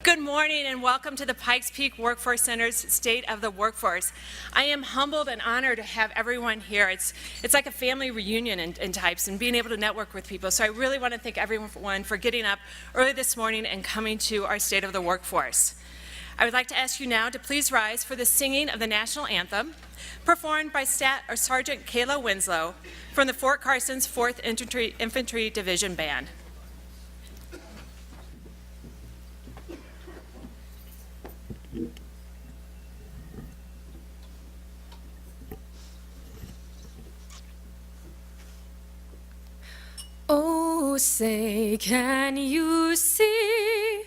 Good morning and welcome to the Pikes Peak Workforce Center's State of the Workforce. I am humbled and honored to have everyone here. It's like a family reunion in types and being able to network with people. So I really want to thank everyone for getting up early this morning and coming to our State of the Workforce. I would like to ask you now to please rise for the singing of the National Anthem, performed by Sergeant Kayla Winslow from the Fort Carson's 4th Infantry Division Band. Oh, say, can you see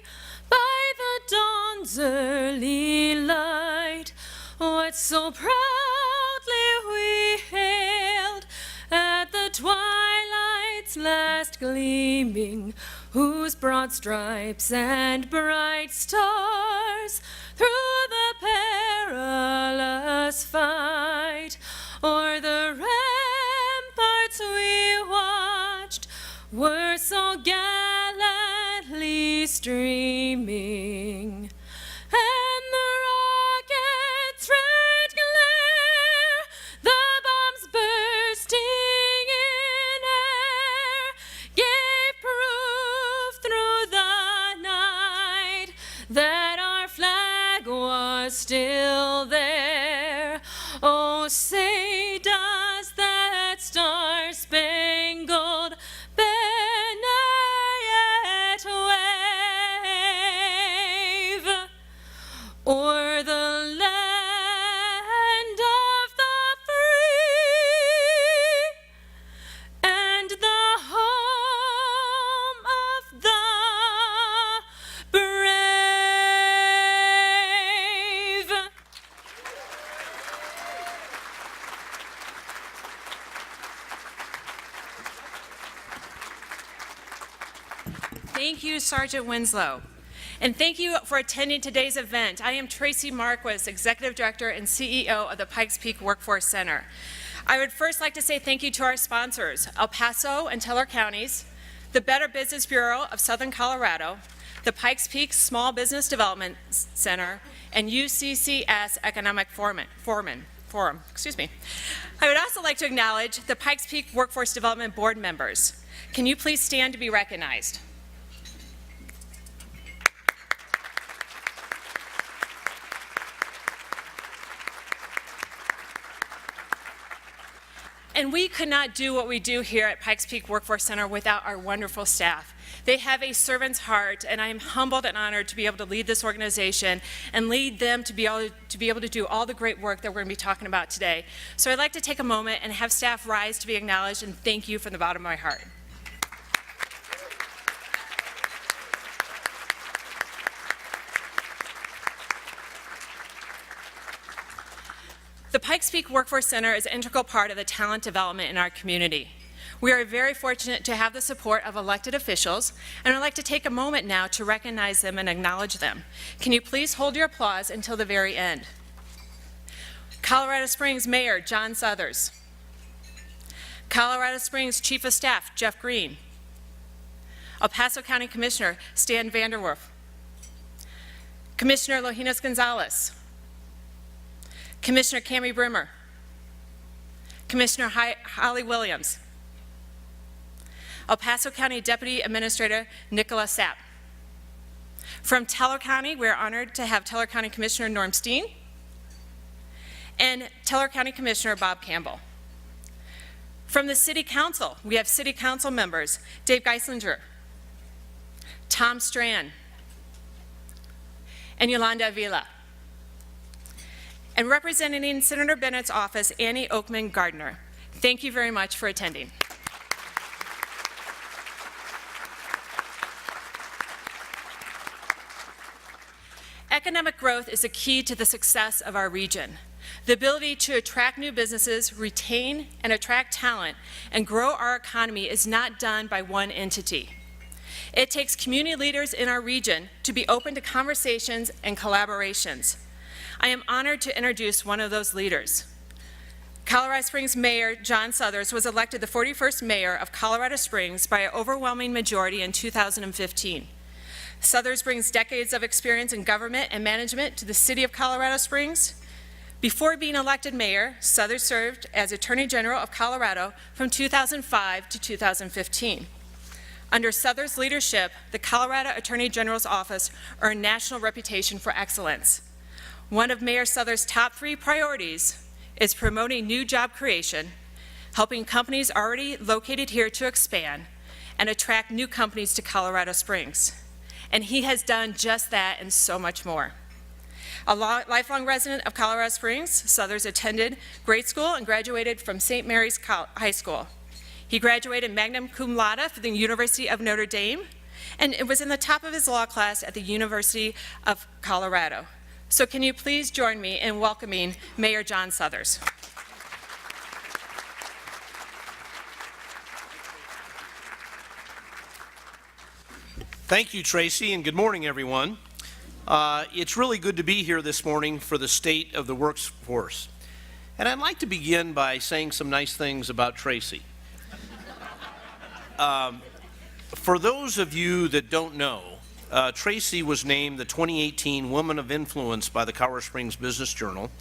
by the dawn's early light what so proudly we hailed at the twilight's last gleaming, whose broad stripes and bright stars through the perilous fight o'er the ramparts we watched were so gallantly streaming, and the rocket's red glare, the bombs bursting in air, gave proof through the night that our flag was still there. Oh, say, does that star-spangled banner yet wave o'er the land of the free and the home of the brave? Thank you, Sergeant Winslow. And thank you for attending today's event. I am Tracy Marquis, Executive Director and CEO of the Pikes Peak Workforce Center. I would first like to say thank you to our sponsors, El Paso and Teller Counties, the Better Business Bureau of Southern Colorado, the Pikes Peak Small Business Development Center, and UCCS Economic Forum. I would also like to acknowledge the Pikes Peak Workforce Development Board members. Can you please stand to be recognized? And we could not do what we do here at Pikes Peak Workforce Center without our wonderful staff. They have a servant's heart, and I am humbled and honored to be able to lead this organization and lead them to be able to do all the great work that we're going to be talking about today. So I'd like to take a moment and have staff rise to be acknowledged, and thank you from the bottom of my heart. The Pikes Peak Workforce Center is an integral part of the talent development in our community. We are very fortunate to have the support of elected officials, and I'd like to take a moment now to recognize them and acknowledge them. Can you please hold your applause until the very end? Colorado Springs Mayor John Suthers, Colorado Springs Chief of Staff Jeff Green, El Paso County Commissioner Stan Vanderwerf, Commissioner Lojinas Gonzalez, Commissioner Cami Brimmer, Commissioner Holly Williams, El Paso County Deputy Administrator Nicola Sapp. From Teller County, we're honored to have Teller County Commissioner Norm Steen and Teller County Commissioner Bob Campbell. From the City Council, we have City Council members Dave Geislinger, Tom Strand, and Yolanda Avila. And representing Senator Bennett's office, Annie Oakman Gardner. Thank you very much for attending. Economic growth is a key to the success of our region. The ability to attract new businesses, retain and attract talent, and grow our economy is not done by one entity. It takes community leaders in our region to be open to conversations and collaborations. I am honored to introduce one of those leaders. Colorado Springs Mayor John Suthers was elected the 41st mayor of Colorado Springs by an overwhelming majority in 2015. Southers brings decades of experience in government and management to the city of Colorado Springs. Before being elected mayor, Southers served as Attorney General of Colorado from 2005 to 2015. Under Southers' leadership, the Colorado Attorney General's office earned national reputation for excellence. One of Mayor Southers' top 3 priorities is promoting new job creation, helping companies already located here to expand, and attract new companies to Colorado Springs. And he has done just that and so much more. A lifelong resident of Colorado Springs, Southers attended grade school and graduated from St. Mary's High School. He graduated magna cum laude from the University of Notre Dame, and it was in the top of his law class at the University of Colorado. So can you please join me in welcoming Mayor John Southers. Thank you, Tracy, and good morning, everyone. It's really good to be here this morning for the state of the workforce. And I'd like to begin by saying some nice things about Tracy. For those of you that don't know, Tracy was named the 2018 Woman of Influence by the Colorado Springs Business Journal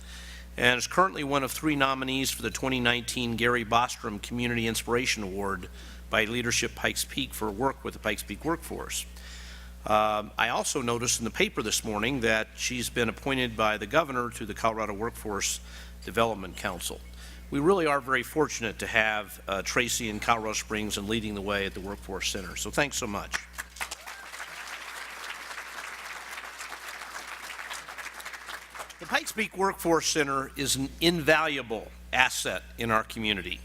and is currently one of 3 nominees for the 2019 Gary Bostrom Community Inspiration Award by Leadership Pikes Peak for work with the Pikes Peak workforce. I also noticed in the paper this morning that she's been appointed by the governor to the Colorado Workforce Development Council. We really are very fortunate to have Tracy in Colorado Springs and leading the way at the Workforce Center. So thanks so much. The Pikes Peak Workforce Center is an invaluable asset in our community.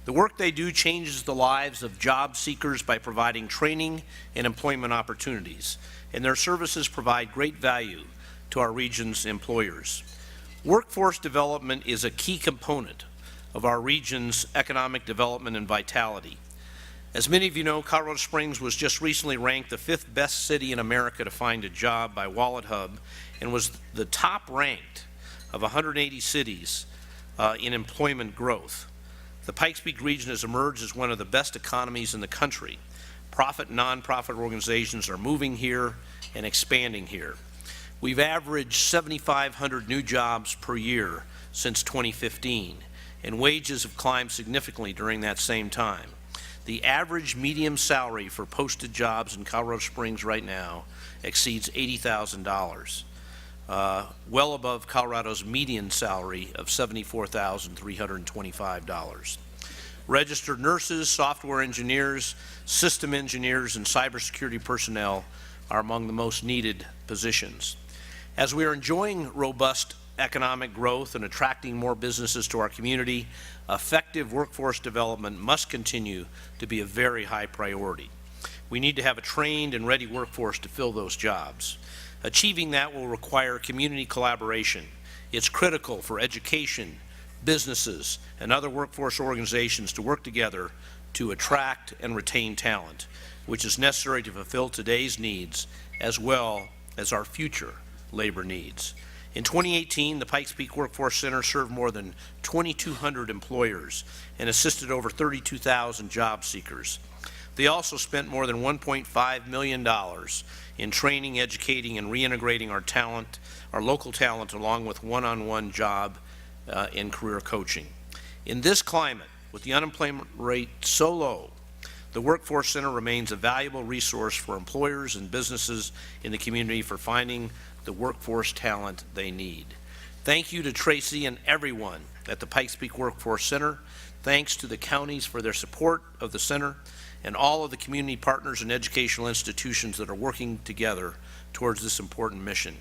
The work they do changes the lives of job seekers by providing training and employment opportunities, and their services provide great value to our region's employers. Workforce development is a key component of our region's economic development and vitality. As many of you know, Colorado Springs was just recently ranked the 5th best city in America to find a job by WalletHub and was the top ranked of 180 cities in employment growth. The Pikes Peak region has emerged as one of the best economies in the country. Profit and nonprofit organizations are moving here and expanding here. We've averaged 7,500 new jobs per year since 2015, and wages have climbed significantly during that same time. The average median salary for posted jobs in Colorado Springs right now exceeds $80,000, well above Colorado's median salary of $74,325. Registered nurses, software engineers, system engineers, and cybersecurity personnel are among the most needed positions. As we are enjoying robust economic growth and attracting more businesses to our community, effective workforce development must continue to be a very high priority. We need to have a trained and ready workforce to fill those jobs. Achieving that will require community collaboration. It's critical for education, businesses, and other workforce organizations to work together to attract and retain talent, which is necessary to fulfill today's needs as well as our future labor needs. In 2018, the Pikes Peak Workforce Center served more than 2,200 employers and assisted over 32,000 job seekers. They also spent more than $1.5 million in training, educating, and reintegrating our talent, our local talent, along with one-on-one job and career coaching. In this climate, with the unemployment rate so low, the Workforce Center remains a valuable resource for employers and businesses in the community for finding the workforce talent they need. Thank you to Tracy and everyone at the Pikes Peak Workforce Center. Thanks to the counties for their support of the center and all of the community partners and educational institutions that are working together towards this important mission.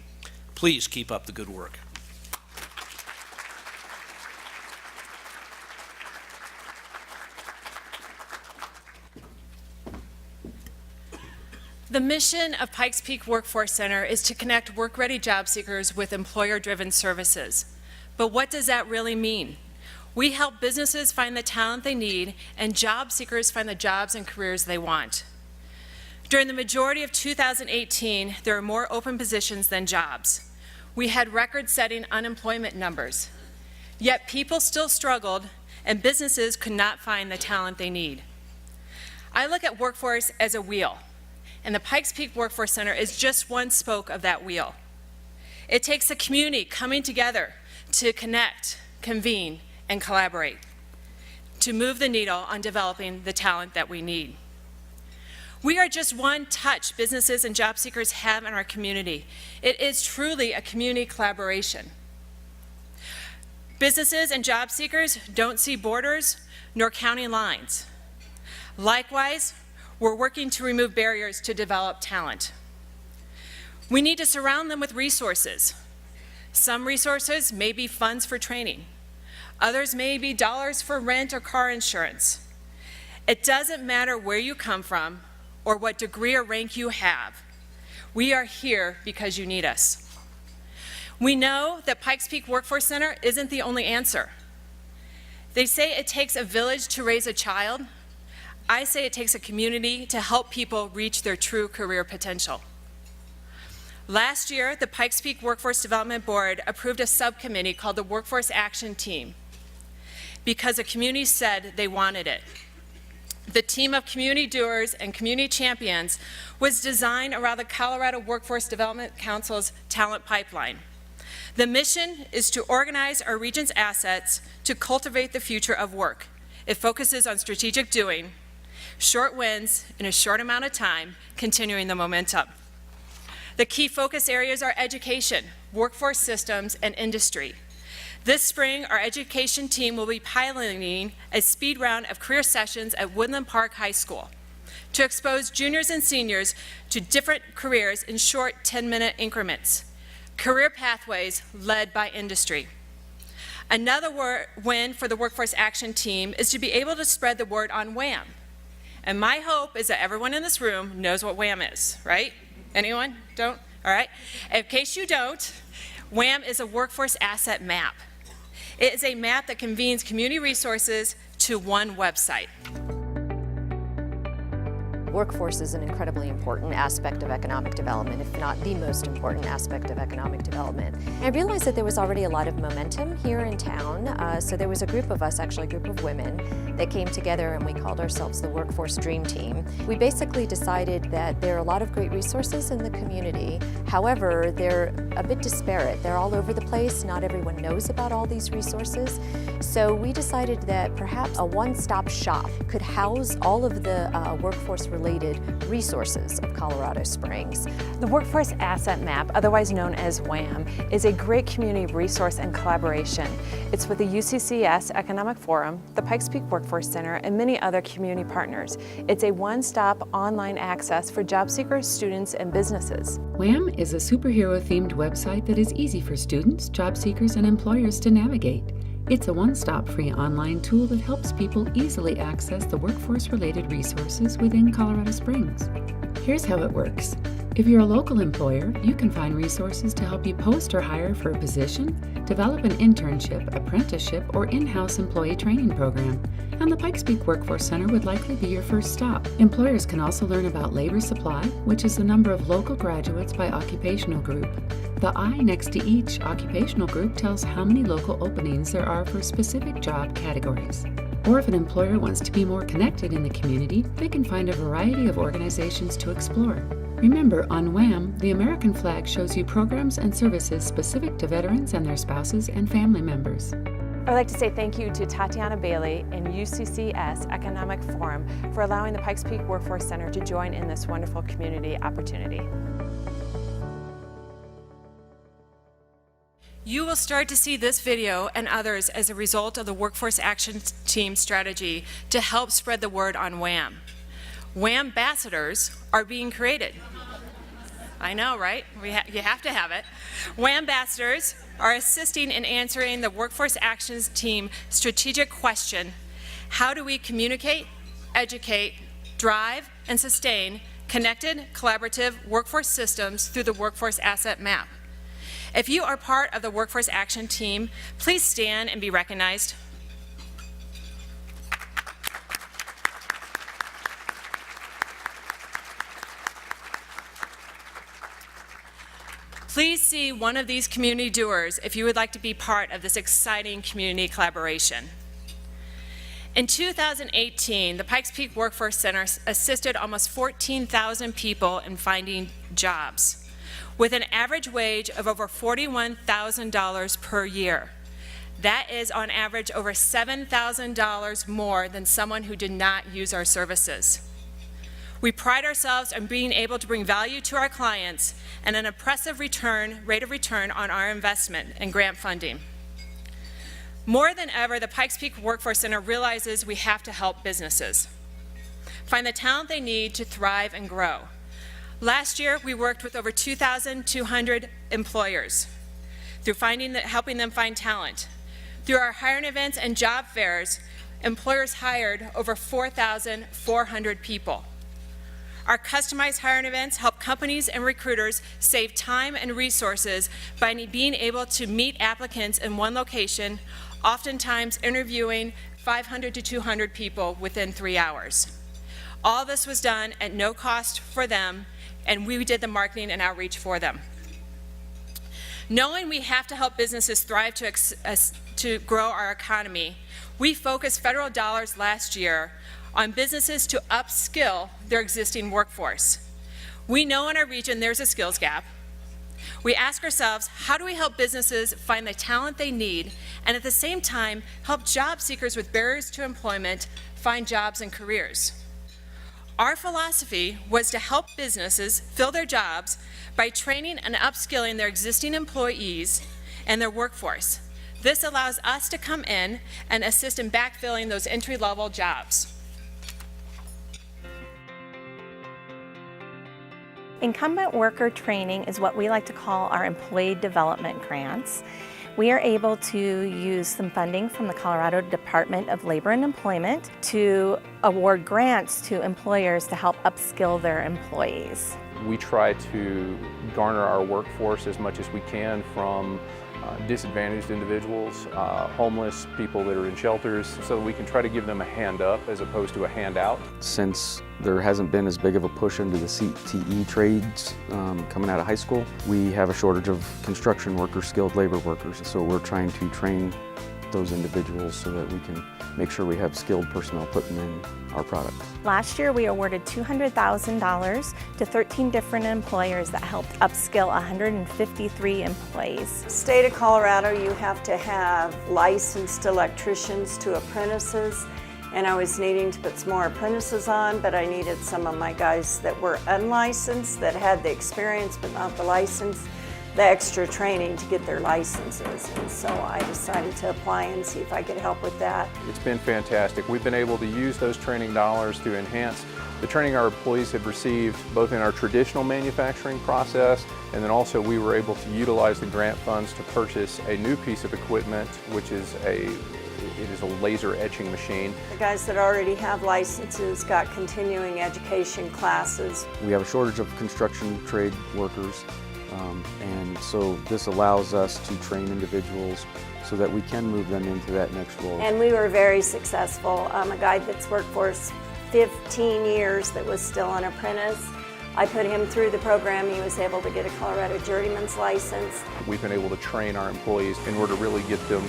Please keep up the good work. The mission of Pikes Peak Workforce Center is to connect work-ready job seekers with employer-driven services. But what does that really mean? We help businesses find the talent they need and job seekers find the jobs and careers they want. During the majority of 2018, there were more open positions than jobs. We had record-setting unemployment numbers. Yet people still struggled and businesses could not find the talent they need. I look at workforce as a wheel. and the Pikes Peak Workforce Center is just one spoke of that wheel. It takes a community coming together to connect, convene, and collaborate to move the needle on developing the talent that we need. We are just one touch businesses and job seekers have in our community. It is truly a community collaboration. Businesses and job seekers don't see borders nor county lines. Likewise, we're working to remove barriers to develop talent. We need to surround them with resources. Some resources may be funds for training. Others may be dollars for rent or car insurance. It doesn't matter where you come from or what degree or rank you have. We are here because you need us. We know that Pikes Peak Workforce Center isn't the only answer. They say it takes a village to raise a child. I say it takes a community to help people reach their true career potential. Last year, the Pikes Peak Workforce Development Board approved a subcommittee called the Workforce Action Team because the community said they wanted it. The team of community doers and community champions was designed around the Colorado Workforce Development Council's talent pipeline. The mission is to organize our region's assets to cultivate the future of work. It focuses on strategic doing, short wins in a short amount of time, continuing the momentum. The key focus areas are education, workforce systems, and industry. This spring, our education team will be piloting a speed round of career sessions at Woodland Park High School to expose juniors and seniors to different careers in short 10-minute increments. Career pathways led by industry. Another win for the Workforce Action Team is to be able to spread the word on WHAM. And my hope is that everyone in this room knows what WHAM is, right? Anyone? Don't? All right. In case you don't, WHAM is a workforce asset map. It is a map that convenes community resources to one website. Workforce is an incredibly important aspect of economic development, if not the most important aspect of economic development. And I realized that there was already a lot of momentum here in town, so there was a group of us, actually a group of women, that came together and we called ourselves the Workforce Dream Team. We basically decided that there are a lot of great resources in the community. However, they're a bit disparate. They're all over the place. Not everyone knows about all these resources. So we decided that perhaps a one-stop shop could house all of the workforce-related resources of Colorado Springs. The Workforce Asset Map, otherwise known as WHAM, is a great community resource and collaboration. It's with the UCCS Economic Forum, the Pikes Peak Workforce Center, and many other community partners. It's a one-stop online access for job seekers, students, and businesses. WHAM is a superhero-themed website that is easy for students, job seekers, and employers to navigate. It's a one-stop free online tool that helps people easily access the workforce-related resources within Colorado Springs. Here's how it works. If you're a local employer, you can find resources to help you post or hire for a position, develop an internship, apprenticeship, or in-house employee training program. And the Pikes Peak Workforce Center would likely be your first stop. Employers can also learn about labor supply, which is the number of local graduates by occupational group. The I next to each occupational group tells how many local openings there are for specific job categories. Or if an employer wants to be more connected in the community, they can find a variety of organizations to explore. Remember, on WHAM, the American flag shows you programs and services specific to veterans and their spouses and family members. I would like to say thank you to Tatiana Bailey and UCCS Economic Forum for allowing the Pikes Peak Workforce Center to join in this wonderful community opportunity. You will start to see this video and others as a result of the Workforce Action Team strategy to help spread the word on WHAM. WHAM ambassadors are being created. I know, right? You have to have it. WHAM ambassadors are assisting in answering the Workforce Actions Team strategic question: how do we communicate, educate, drive, and sustain connected, collaborative workforce systems through the Workforce Asset Map? If you are part of the Workforce Action Team, please stand and be recognized. Please see one of these community doers if you would like to be part of this exciting community collaboration. In 2018, the Pikes Peak Workforce Center assisted almost 14,000 people in finding jobs, with an average wage of over $41,000 per year. That is, on average, over $7,000 more than someone who did not use our services. We pride ourselves on being able to bring value to our clients and an impressive rate of return on our investment and grant funding. More than ever, the Pikes Peak Workforce Center realizes we have to help businesses find the talent they need to thrive and grow. Last year, we worked with over 2,200 employers through helping them find talent. Through our hiring events and job fairs, employers hired over 4,400 people. Our customized hiring events help companies and recruiters save time and resources by being able to meet applicants in one location, oftentimes interviewing 500 to 200 people within 3 hours. All this was done at no cost for them, and we did the marketing and outreach for them. Knowing we have to help businesses thrive to grow our economy, we focused federal dollars last year on businesses to upskill their existing workforce. We know in our region there's a skills gap. We ask ourselves, how do we help businesses find the talent they need and at the same time help job seekers with barriers to employment find jobs and careers? Our philosophy was to help businesses fill their jobs by training and upskilling their existing employees and their workforce. This allows us to come in and assist in backfilling those entry-level jobs. Incumbent worker training is what we like to call our employee development grants. We are able to use some funding from the Colorado Department of Labor and Employment to award grants to employers to help upskill their employees. We try to garner our workforce as much as we can from disadvantaged individuals, homeless, people that are in shelters, so that we can try to give them a hand up as opposed to a handout. Since there hasn't been as big of a push into the CTE trades coming out of high school, we have a shortage of construction workers, skilled labor workers, so we're trying to train those individuals so that we can make sure we have skilled personnel putting in our products. Last year we awarded $200,000 to 13 different employers that helped upskill 153 employees. State of Colorado, you have to have licensed electricians to apprentices, and I was needing to put some more apprentices on, but I needed some of my guys that were unlicensed, that had the experience but not the license, the extra training to get their licenses. And so I decided to apply and see if I could help with that. It's been fantastic. We've been able to use those training dollars to enhance the training our employees have received both in our traditional manufacturing process, and then also we were able to utilize the grant funds to purchase a new piece of equipment, which is a laser etching machine. The guys that already have licenses got continuing education classes. We have a shortage of construction trade workers, and so this allows us to train individuals so that we can move them into that next role. And we were very successful. A guy that's worked for us 15 years that was still an apprentice, I put him through the program. He was able to get a Colorado journeyman's license. We've been able to train our employees in order to really get them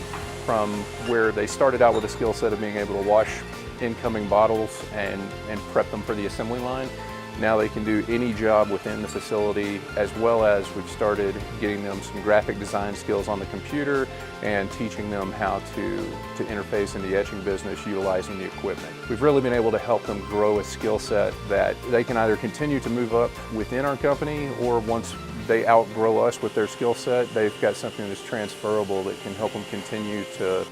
from where they started out with a skill set of being able to wash incoming bottles and prep them for the assembly line. Now they can do any job within the facility, as well as we've started getting them some graphic design skills on the computer and teaching them how to interface in the etching business utilizing the equipment. We've really been able to help them grow a skill set that they can either continue to move up within our company, or once they outgrow us with their skill set, they've got something that's transferable that can help them continue to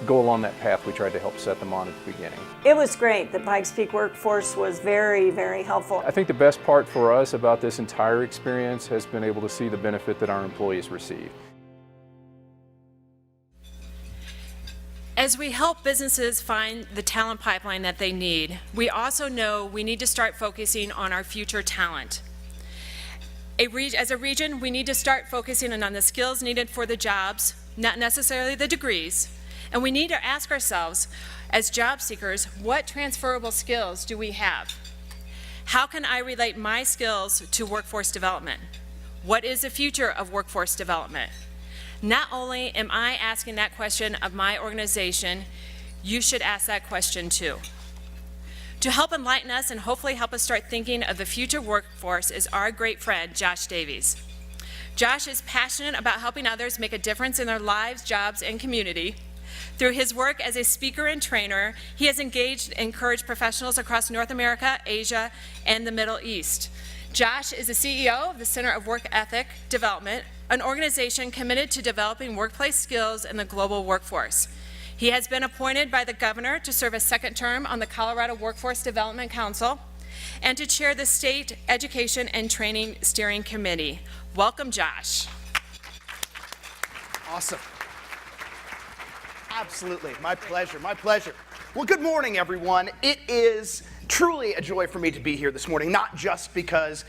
go along that path we tried to help set them on at the beginning. It was great. The Pikes Peak workforce was very, very helpful. I think the best part for us about this entire experience has been able to see the benefit that our employees receive. As we help businesses find the talent pipeline that they need, we also know we need to start focusing on our future talent. As a region, we need to start focusing on the skills needed for the jobs, not necessarily the degrees. And we need to ask ourselves, as job seekers, what transferable skills do we have? How can I relate my skills to workforce development? What is the future of workforce development? Not only am I asking that question of my organization, you should ask that question too. To help enlighten us and hopefully help us start thinking of the future workforce is our great friend, Josh Davies. Josh is passionate about helping others make a difference in their lives, jobs, and community. Through his work as a speaker and trainer, he has engaged and encouraged professionals across North America, Asia, and the Middle East. Josh is the CEO of the Center of Work Ethic Development, an organization committed to developing workplace skills in the global workforce. He has been appointed by the governor to serve a second term on the Colorado Workforce Development Council and to chair the State Education and Training Steering Committee. Welcome, Josh. Awesome. Absolutely. My pleasure. My pleasure. Well, good morning, everyone. It is truly a joy for me to be here this morning, not just because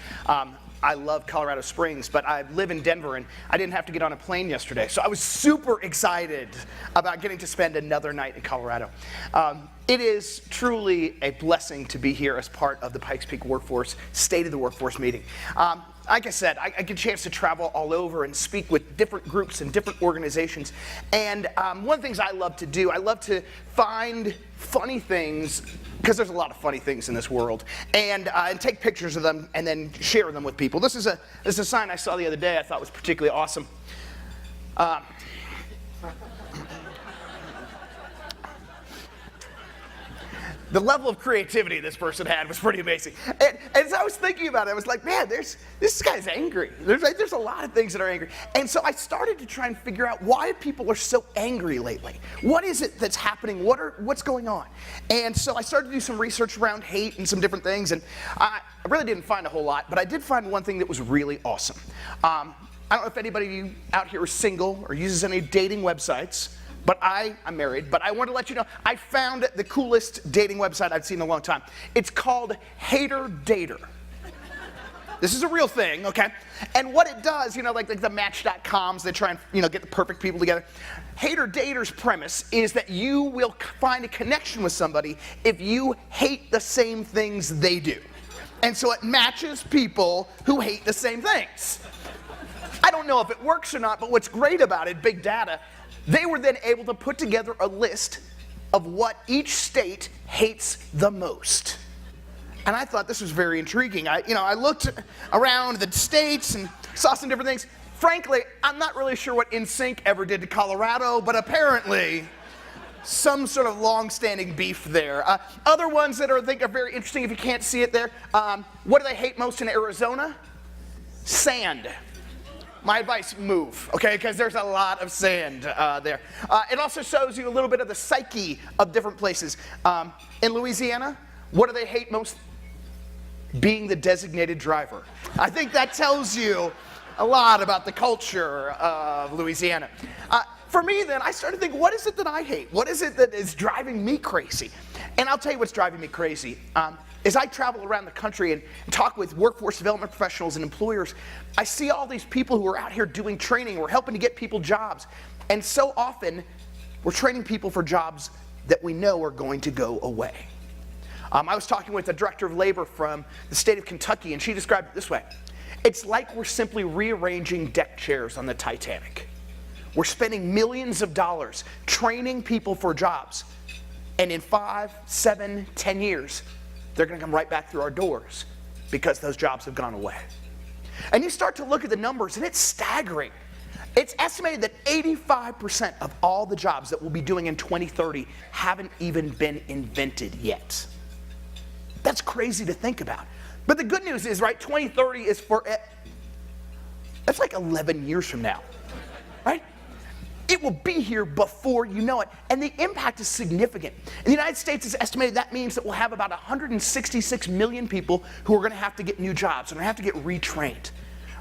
I love Colorado Springs, but I live in Denver and I didn't have to get on a plane yesterday. So I was super excited about getting to spend another night in Colorado. It is truly a blessing to be here as part of the Pikes Peak Workforce State of the Workforce meeting. Like I said, I get a chance to travel all over and speak with different groups and different organizations. And one of the things I love to do, I love to find funny things, because there's a lot of funny things in this world, and take pictures of them and then share them with people. This is a sign I saw the other day I thought was particularly awesome. The level of creativity this person had was pretty amazing. And as I was thinking about it, I was like, man, this guy's angry. There's a lot of things that are angry. And so I started to try and figure out why people are so angry lately. What is it that's happening? What's going on? And so I started to do some research around hate and some different things. And I really didn't find a whole lot, but I did find one thing that was really awesome. I don't know if anybody of you out here is single or uses any dating websites. But I'm married, but I want to let you know, I found the coolest dating website I've seen in a long time. It's called Hater Dater. This is a real thing, okay? And what it does, like the Match.coms, they try and, get the perfect people together. Hater Dater's premise is that you will find a connection with somebody if you hate the same things they do. And so it matches people who hate the same things. I don't know if it works or not, but what's great about it, big data, they were then able to put together a list of what each state hates the most. And I thought this was very intriguing. I looked around the states and saw some different things. Frankly, I'm not really sure what NSYNC ever did to Colorado, but apparently some sort of long-standing beef there. Other ones that I think are very interesting, if you can't see it there, what do they hate most in Arizona? Sand. My advice, move, okay, because there's a lot of sand there. It also shows you a little bit of the psyche of different places. In Louisiana, what do they hate most? Being the designated driver. I think that tells you a lot about the culture of Louisiana. For me then, I started thinking, what is it that I hate? What is it that is driving me crazy? And I'll tell you what's driving me crazy. As I travel around the country and talk with workforce development professionals and employers, I see all these people who are out here doing training. We're helping to get people jobs. And so often, we're training people for jobs that we know are going to go away. I was talking with the director of labor from the state of Kentucky, and she described it this way. It's like we're simply rearranging deck chairs on the Titanic. We're spending millions of dollars training people for jobs. And in 5, 7, 10 years, they're going to come right back through our doors because those jobs have gone away. And you start to look at the numbers, and it's staggering. It's estimated that 85% of all the jobs that we'll be doing in 2030 haven't even been invented yet. That's crazy to think about. But the good news is, right, 2030 is that's like 11 years from now, right? It will be here before you know it. And the impact is significant. In the United States, it's estimated that means that we'll have about 166 million people who are going to have to get new jobs and have to get retrained.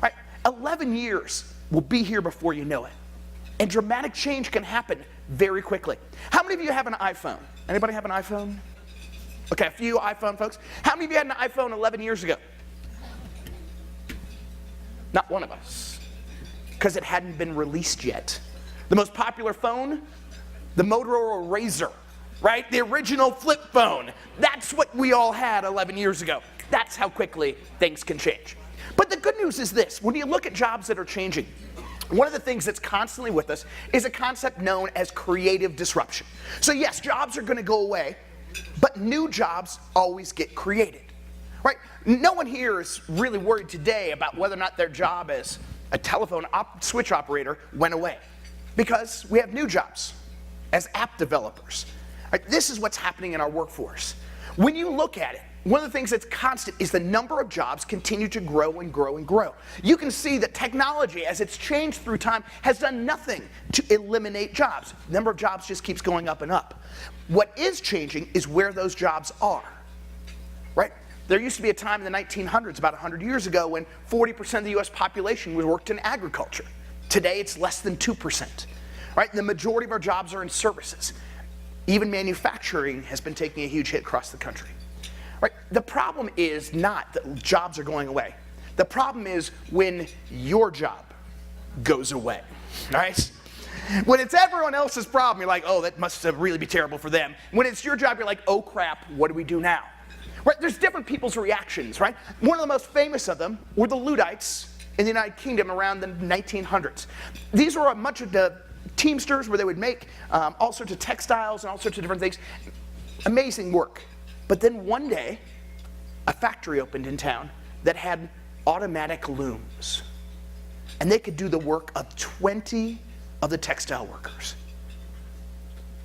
Right? 11 years will be here before you know it. And dramatic change can happen very quickly. How many of you have an iPhone? Anybody have an iPhone? Okay, a few iPhone folks. How many of you had an iPhone 11 years ago? Not one of us. Because it hadn't been released yet. The most popular phone, the Motorola Razr, right? The original flip phone. That's what we all had 11 years ago. That's how quickly things can change. But the good news is this. When you look at jobs that are changing, one of the things that's constantly with us is a concept known as creative disruption. So yes, jobs are going to go away, but new jobs always get created, right? No one here is really worried today about whether or not their job as a telephone switch operator went away, because we have new jobs as app developers. Right? This is what's happening in our workforce. When you look at it, one of the things that's constant is the number of jobs continue to grow and grow and grow. You can see that technology, as it's changed through time, has done nothing to eliminate jobs. The number of jobs just keeps going up and up. What is changing is where those jobs are, right? There used to be a time in the 1900s, about 100 years ago, when 40% of the US population worked in agriculture. Today it's less than 2%, right? The majority of our jobs are in services. Even manufacturing has been taking a huge hit across the country. Right? The problem is not that jobs are going away. The problem is when your job goes away, right? When it's everyone else's problem, you're like, oh, that must really be terrible for them. When it's your job, you're like, oh crap, what do we do now? Right? There's different people's reactions, right? One of the most famous of them were the Luddites in the United Kingdom around the 1900s. These were a bunch of the teamsters where they would make all sorts of textiles and all sorts of different things. Amazing work. But then one day, a factory opened in town that had automatic looms. And they could do the work of 20 of the textile workers.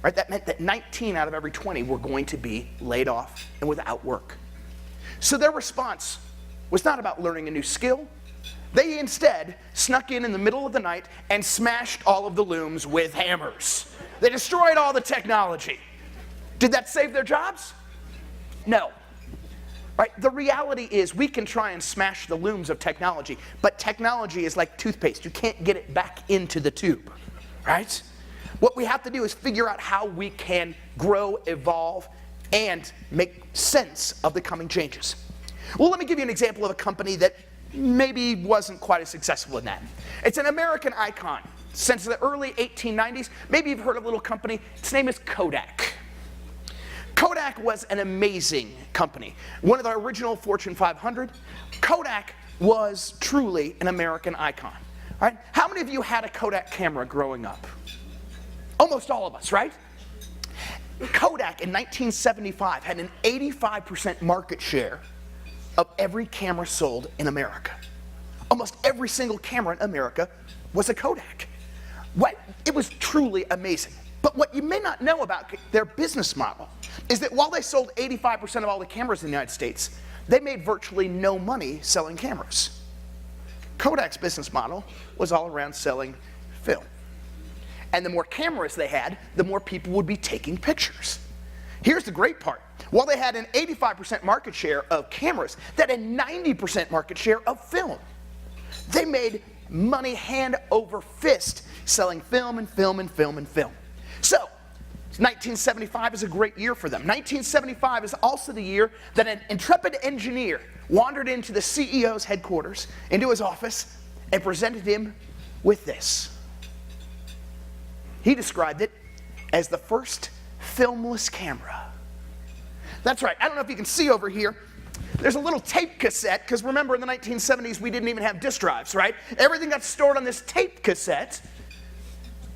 Right? That meant that 19 out of every 20 were going to be laid off and without work. So their response was not about learning a new skill. They instead snuck in the middle of the night and smashed all of the looms with hammers. They destroyed all the technology. Did that save their jobs? No. Right? The reality is we can try and smash the looms of technology, but technology is like toothpaste. You can't get it back into the tube, right? What we have to do is figure out how we can grow, evolve, and make sense of the coming changes. Well, let me give you an example of a company that maybe wasn't quite as successful in that. It's an American icon. Since the early 1890s, maybe you've heard of a little company. Its name is Kodak. Kodak was an amazing company. One of the original Fortune 500. Kodak was truly an American icon. Right? How many of you had a Kodak camera growing up? Almost all of us, right? Kodak in 1975 had an 85% market share of every camera sold in America. Almost every single camera in America was a Kodak. It was truly amazing. But what you may not know about their business model is that while they sold 85% of all the cameras in the United States, they made virtually no money selling cameras. Kodak's business model was all around selling film. And the more cameras they had, the more people would be taking pictures. Here's the great part. While they had an 85% market share of cameras, they had a 90% market share of film. They made money hand over fist selling film and film and film and film. So, 1975 is a great year for them. 1975 is also the year that an intrepid engineer wandered into the CEO's headquarters, into his office, and presented him with this. He described it as the first filmless camera. That's right. I don't know if you can see over here. There's a little tape cassette, because remember in the 1970s we didn't even have disk drives, right? Everything got stored on this tape cassette,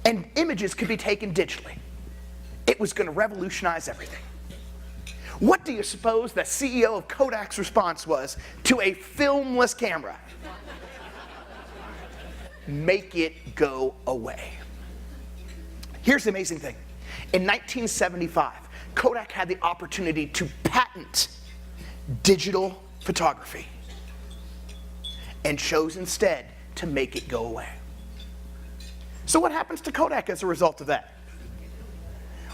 and images could be taken digitally. It was going to revolutionize everything. What do you suppose the CEO of Kodak's response was to a filmless camera? Make it go away. Here's the amazing thing. In 1975, Kodak had the opportunity to patent digital photography and chose instead to make it go away. So what happens to Kodak as a result of that?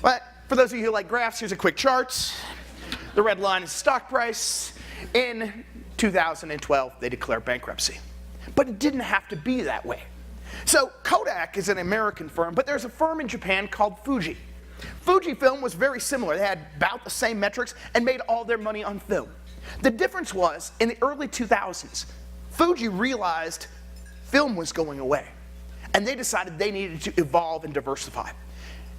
Well, for those of you who like graphs, here's a quick chart. The red line is stock price. In 2012, they declared bankruptcy. But it didn't have to be that way. So Kodak is an American firm, but there's a firm in Japan called Fuji. Fujifilm was very similar. They had about the same metrics and made all their money on film. The difference was, in the early 2000s, Fuji realized film was going away. And they decided they needed to evolve and diversify.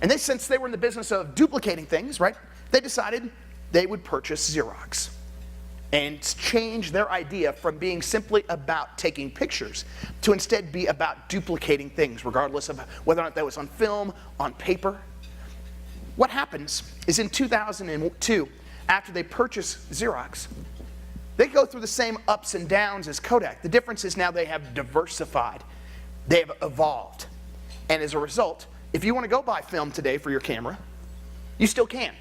And since they were in the business of duplicating things, right, they decided they would purchase Xerox. and change their idea from being simply about taking pictures to instead be about duplicating things, regardless of whether or not that was on film, on paper. What happens is in 2002, after they purchase Xerox, they go through the same ups and downs as Kodak. The difference is now they have diversified. They have evolved. And as a result, if you want to go buy film today for your camera, you still can.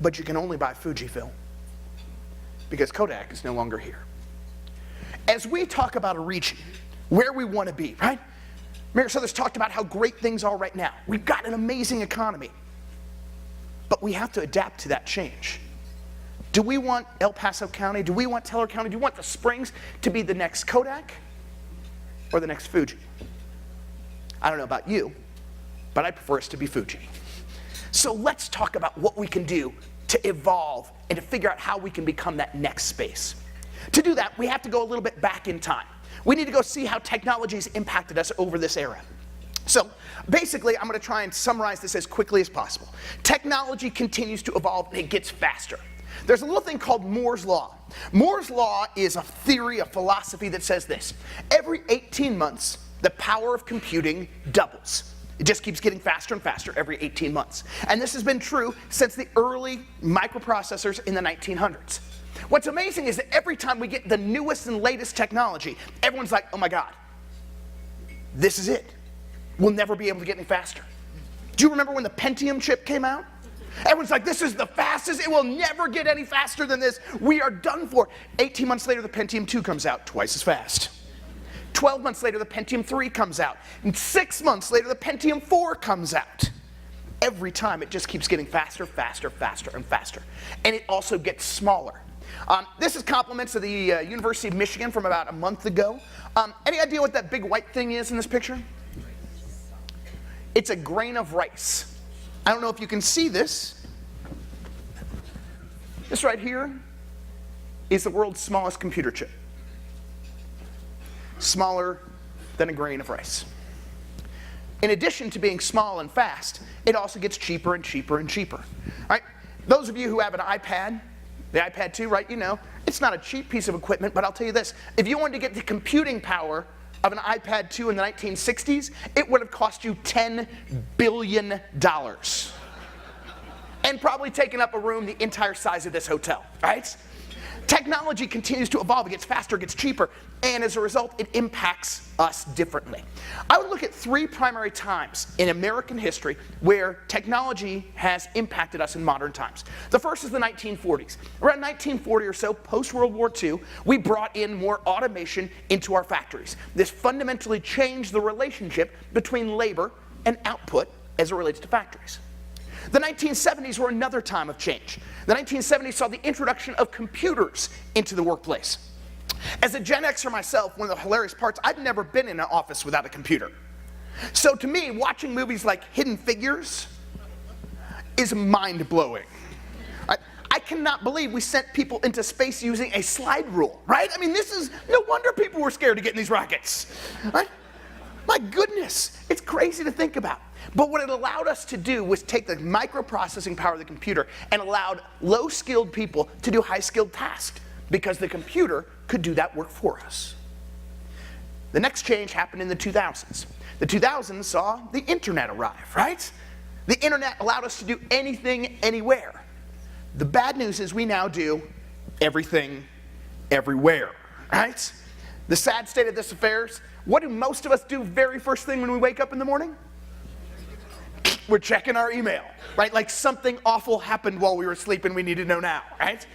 But you can only buy Fujifilm because Kodak is no longer here. As we talk about a region, where we want to be, right? Mayor Suthers talked about how great things are right now. We've got an amazing economy. But we have to adapt to that change. Do we want El Paso County? Do we want Teller County? Do we want the Springs to be the next Kodak or the next Fuji? I don't know about you, but I prefer us to be Fuji. So let's talk about what we can do to evolve and to figure out how we can become that next space. To do that, we have to go a little bit back in time. We need to go see how technology has impacted us over this era. So basically, I'm going to try and summarize this as quickly as possible. Technology continues to evolve and it gets faster. There's a little thing called Moore's Law. Moore's Law is a theory, a philosophy that says this: every 18 months, the power of computing doubles. It just keeps getting faster and faster every 18 months. And this has been true since the early microprocessors in the 1900s. What's amazing is that every time we get the newest and latest technology, everyone's like, oh my God, this is it. We'll never be able to get any faster. Do you remember when the Pentium chip came out? Everyone's like, this is the fastest. It will never get any faster than this. We are done for. 18 months later, the Pentium 2 comes out, twice as fast. 12 months later, the Pentium 3 comes out. And 6 months later, the Pentium 4 comes out. Every time, it just keeps getting faster, faster, faster, and faster. And it also gets smaller. This is compliments of the University of Michigan from about a month ago. Any idea what that big white thing is in this picture? It's a grain of rice. I don't know if you can see this. This right here is the world's smallest computer chip. Smaller than a grain of rice. In addition to being small and fast, it also gets cheaper and cheaper and cheaper. All right? Those of you who have an iPad, the iPad 2, right, you know, it's not a cheap piece of equipment, but I'll tell you this. If you wanted to get the computing power of an iPad 2 in the 1960s, it would have cost you $10 billion. And probably taken up a room the entire size of this hotel, right? Technology continues to evolve. It gets faster, it gets cheaper, and as a result, it impacts us differently. I would look at 3 primary times in American history where technology has impacted us in modern times. The first is the 1940s. Around 1940 or so, post-World War II, we brought in more automation into our factories. This fundamentally changed the relationship between labor and output as it relates to factories. The 1970s were another time of change. The 1970s saw the introduction of computers into the workplace. As a Gen Xer myself, one of the hilarious parts, I've never been in an office without a computer. So to me, watching movies like Hidden Figures is mind-blowing. I cannot believe we sent people into space using a slide rule, right? I mean, this is, no wonder people were scared to get in these rockets, right? My goodness, it's crazy to think about. But what it allowed us to do was take the microprocessing power of the computer and allowed low-skilled people to do high-skilled tasks because the computer could do that work for us. The next change happened in the 2000s. The 2000s saw the internet arrive, right? The internet allowed us to do anything, anywhere. The bad news is we now do everything, everywhere, right? The sad state of this affairs, what do most of us do very first thing when we wake up in the morning? We're checking our email, right? Like something awful happened while we were sleeping, we need to know now, right?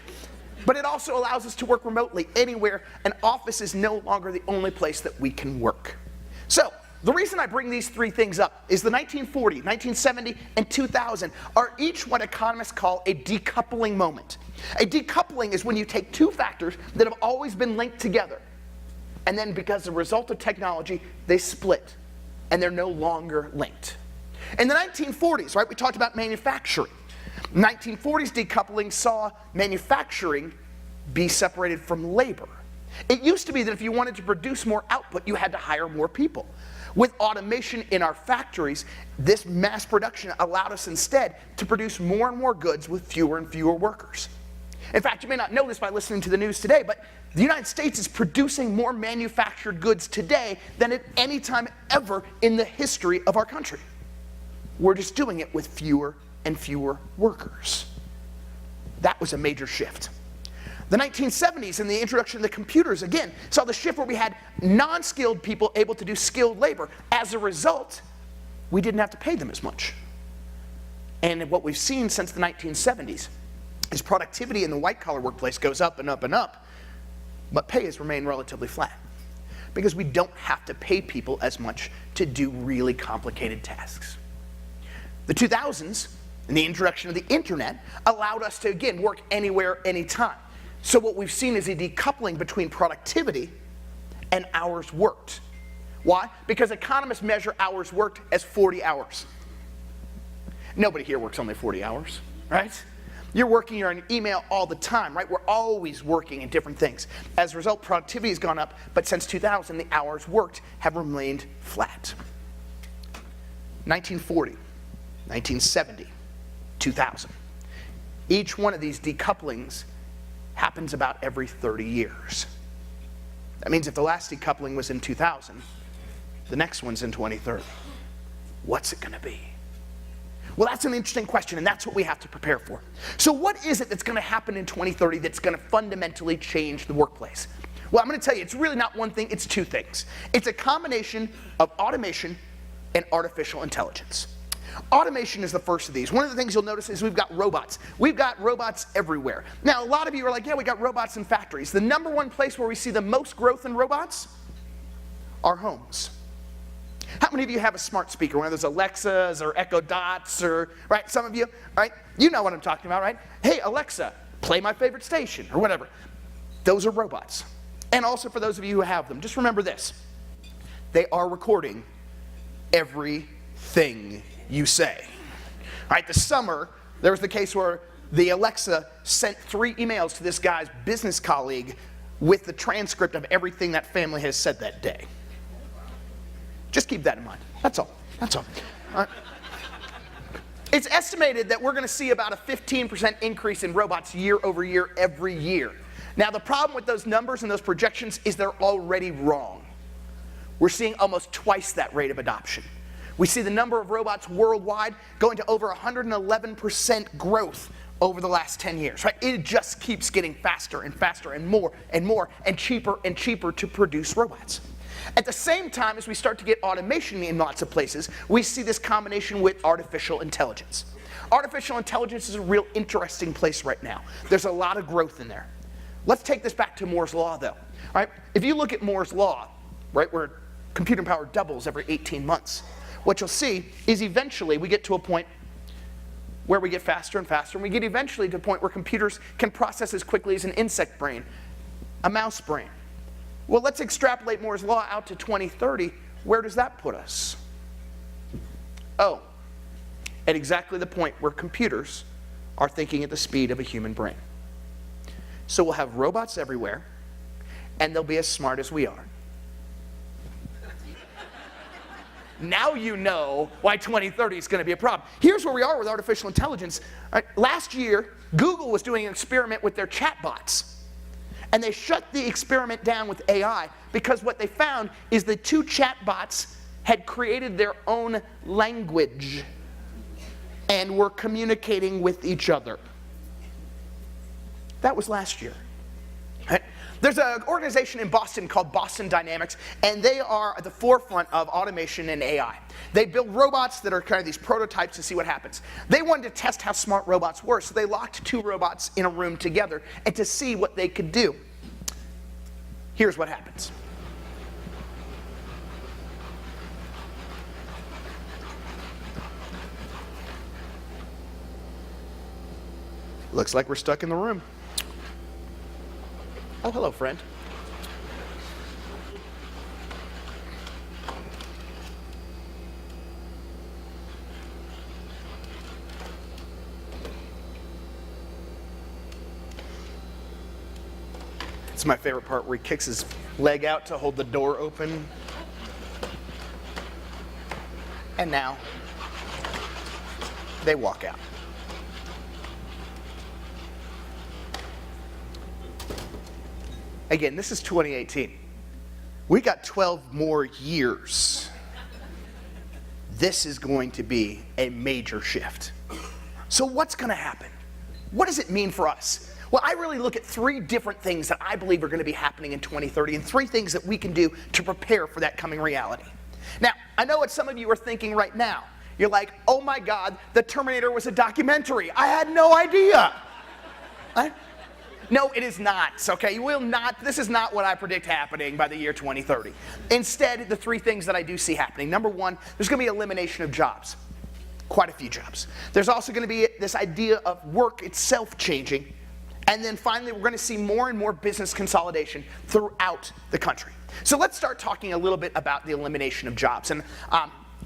But it also allows us to work remotely anywhere. An office is no longer the only place that we can work. So the reason I bring these 3 things up is the 1940, 1970, and 2000 are each what economists call a decoupling moment. A decoupling is when you take 2 factors that have always been linked together, and then because of the result of technology, they split, and they're no longer linked. In the 1940s, right, we talked about manufacturing. 1940s decoupling saw manufacturing be separated from labor. It used to be that if you wanted to produce more output, you had to hire more people. With automation in our factories, this mass production allowed us instead to produce more and more goods with fewer and fewer workers. In fact, you may not know this by listening to the news today, but the United States is producing more manufactured goods today than at any time ever in the history of our country. We're just doing it with fewer and fewer workers. That was a major shift. The 1970s and the introduction of the computers, again, saw the shift where we had non-skilled people able to do skilled labor. As a result, we didn't have to pay them as much. And what we've seen since the 1970s is productivity in the white-collar workplace goes up and up and up, but pay has remained relatively flat because we don't have to pay people as much to do really complicated tasks. The 2000s and the introduction of the internet allowed us to, again, work anywhere, anytime. So what we've seen is a decoupling between productivity and hours worked. Why? Because economists measure hours worked as 40 hours. Nobody here works only 40 hours, right? You're working, you're on email all the time, right? We're always working in different things. As a result, productivity has gone up, but since 2000, the hours worked have remained flat. 1940, 1970, 2000. Each one of these decouplings happens about every 30 years. That means if the last decoupling was in 2000, the next one's in 2030. What's it going to be? Well, that's an interesting question, and that's what we have to prepare for. So what is it that's going to happen in 2030 that's going to fundamentally change the workplace? Well, I'm going to tell you, it's really not one thing, it's two things. It's a combination of automation and artificial intelligence. Automation is the first of these. One of the things you'll notice is we've got robots. We've got robots everywhere. Now, a lot of you are like, yeah, we got robots in factories. The number one place where we see the most growth in robots? Our homes. How many of you have a smart speaker, one of those Alexas or Echo Dots, or, right, some of you, right? You know what I'm talking about, right? Hey, Alexa, play my favorite station, or whatever. Those are robots. And also for those of you who have them, just remember this. They are recording everything you say. All right, this summer, there was the case where the Alexa sent 3 emails to this guy's business colleague with the transcript of everything that family has said that day. Just keep that in mind. That's all. That's all. All right. It's estimated that we're going to see about a 15% increase in robots year over year every year. Now, the problem with those numbers and those projections is they're already wrong. We're seeing almost twice that rate of adoption. We see the number of robots worldwide going to over 111% growth over the last 10 years, right? It just keeps getting faster and faster and more and cheaper to produce robots. At the same time, as we start to get automation in lots of places, we see this combination with artificial intelligence. Artificial intelligence is a real interesting place right now. There's a lot of growth in there. Let's take this back to Moore's Law, though. All right? If you look at Moore's Law, right, where computing power doubles every 18 months, what you'll see is eventually we get to a point where we get faster and faster, and we get eventually to a point where computers can process as quickly as an insect brain, a mouse brain. Well, let's extrapolate Moore's Law out to 2030. Where does that put us? Oh, at exactly the point where computers are thinking at the speed of a human brain. So we'll have robots everywhere, and they'll be as smart as we are. Now you know why 2030 is going to be a problem. Here's where we are with artificial intelligence. Last year, Google was doing an experiment with their chatbots. And they shut the experiment down with AI because what they found is the 2 chatbots had created their own language and were communicating with each other. That was last year. Right? There's an organization in Boston called Boston Dynamics, and they are at the forefront of automation and AI. They build robots that are kind of these prototypes to see what happens. They wanted to test how smart robots were, so they locked 2 robots in a room together and to see what they could do. Here's what happens. Looks like we're stuck in the room. Oh, hello, friend. It's my favorite part where he kicks his leg out to hold the door open. And now they walk out. Again, this is 2018. We got 12 more years. This is going to be a major shift. So what's going to happen? What does it mean for us? Well, I really look at 3 different things that I believe are going to be happening in 2030 and 3 things that we can do to prepare for that coming reality. Now, I know what some of you are thinking right now. You're like, oh my God, The Terminator was a documentary. I had no idea. No, it is not, okay? You will not, this is not what I predict happening by the year 2030. Instead, the 3 things that I do see happening. Number 1, there's going to be elimination of jobs. Quite a few jobs. There's also going to be this idea of work itself changing. And then finally, we're going to see more and more business consolidation throughout the country. So let's start talking a little bit about the elimination of jobs. And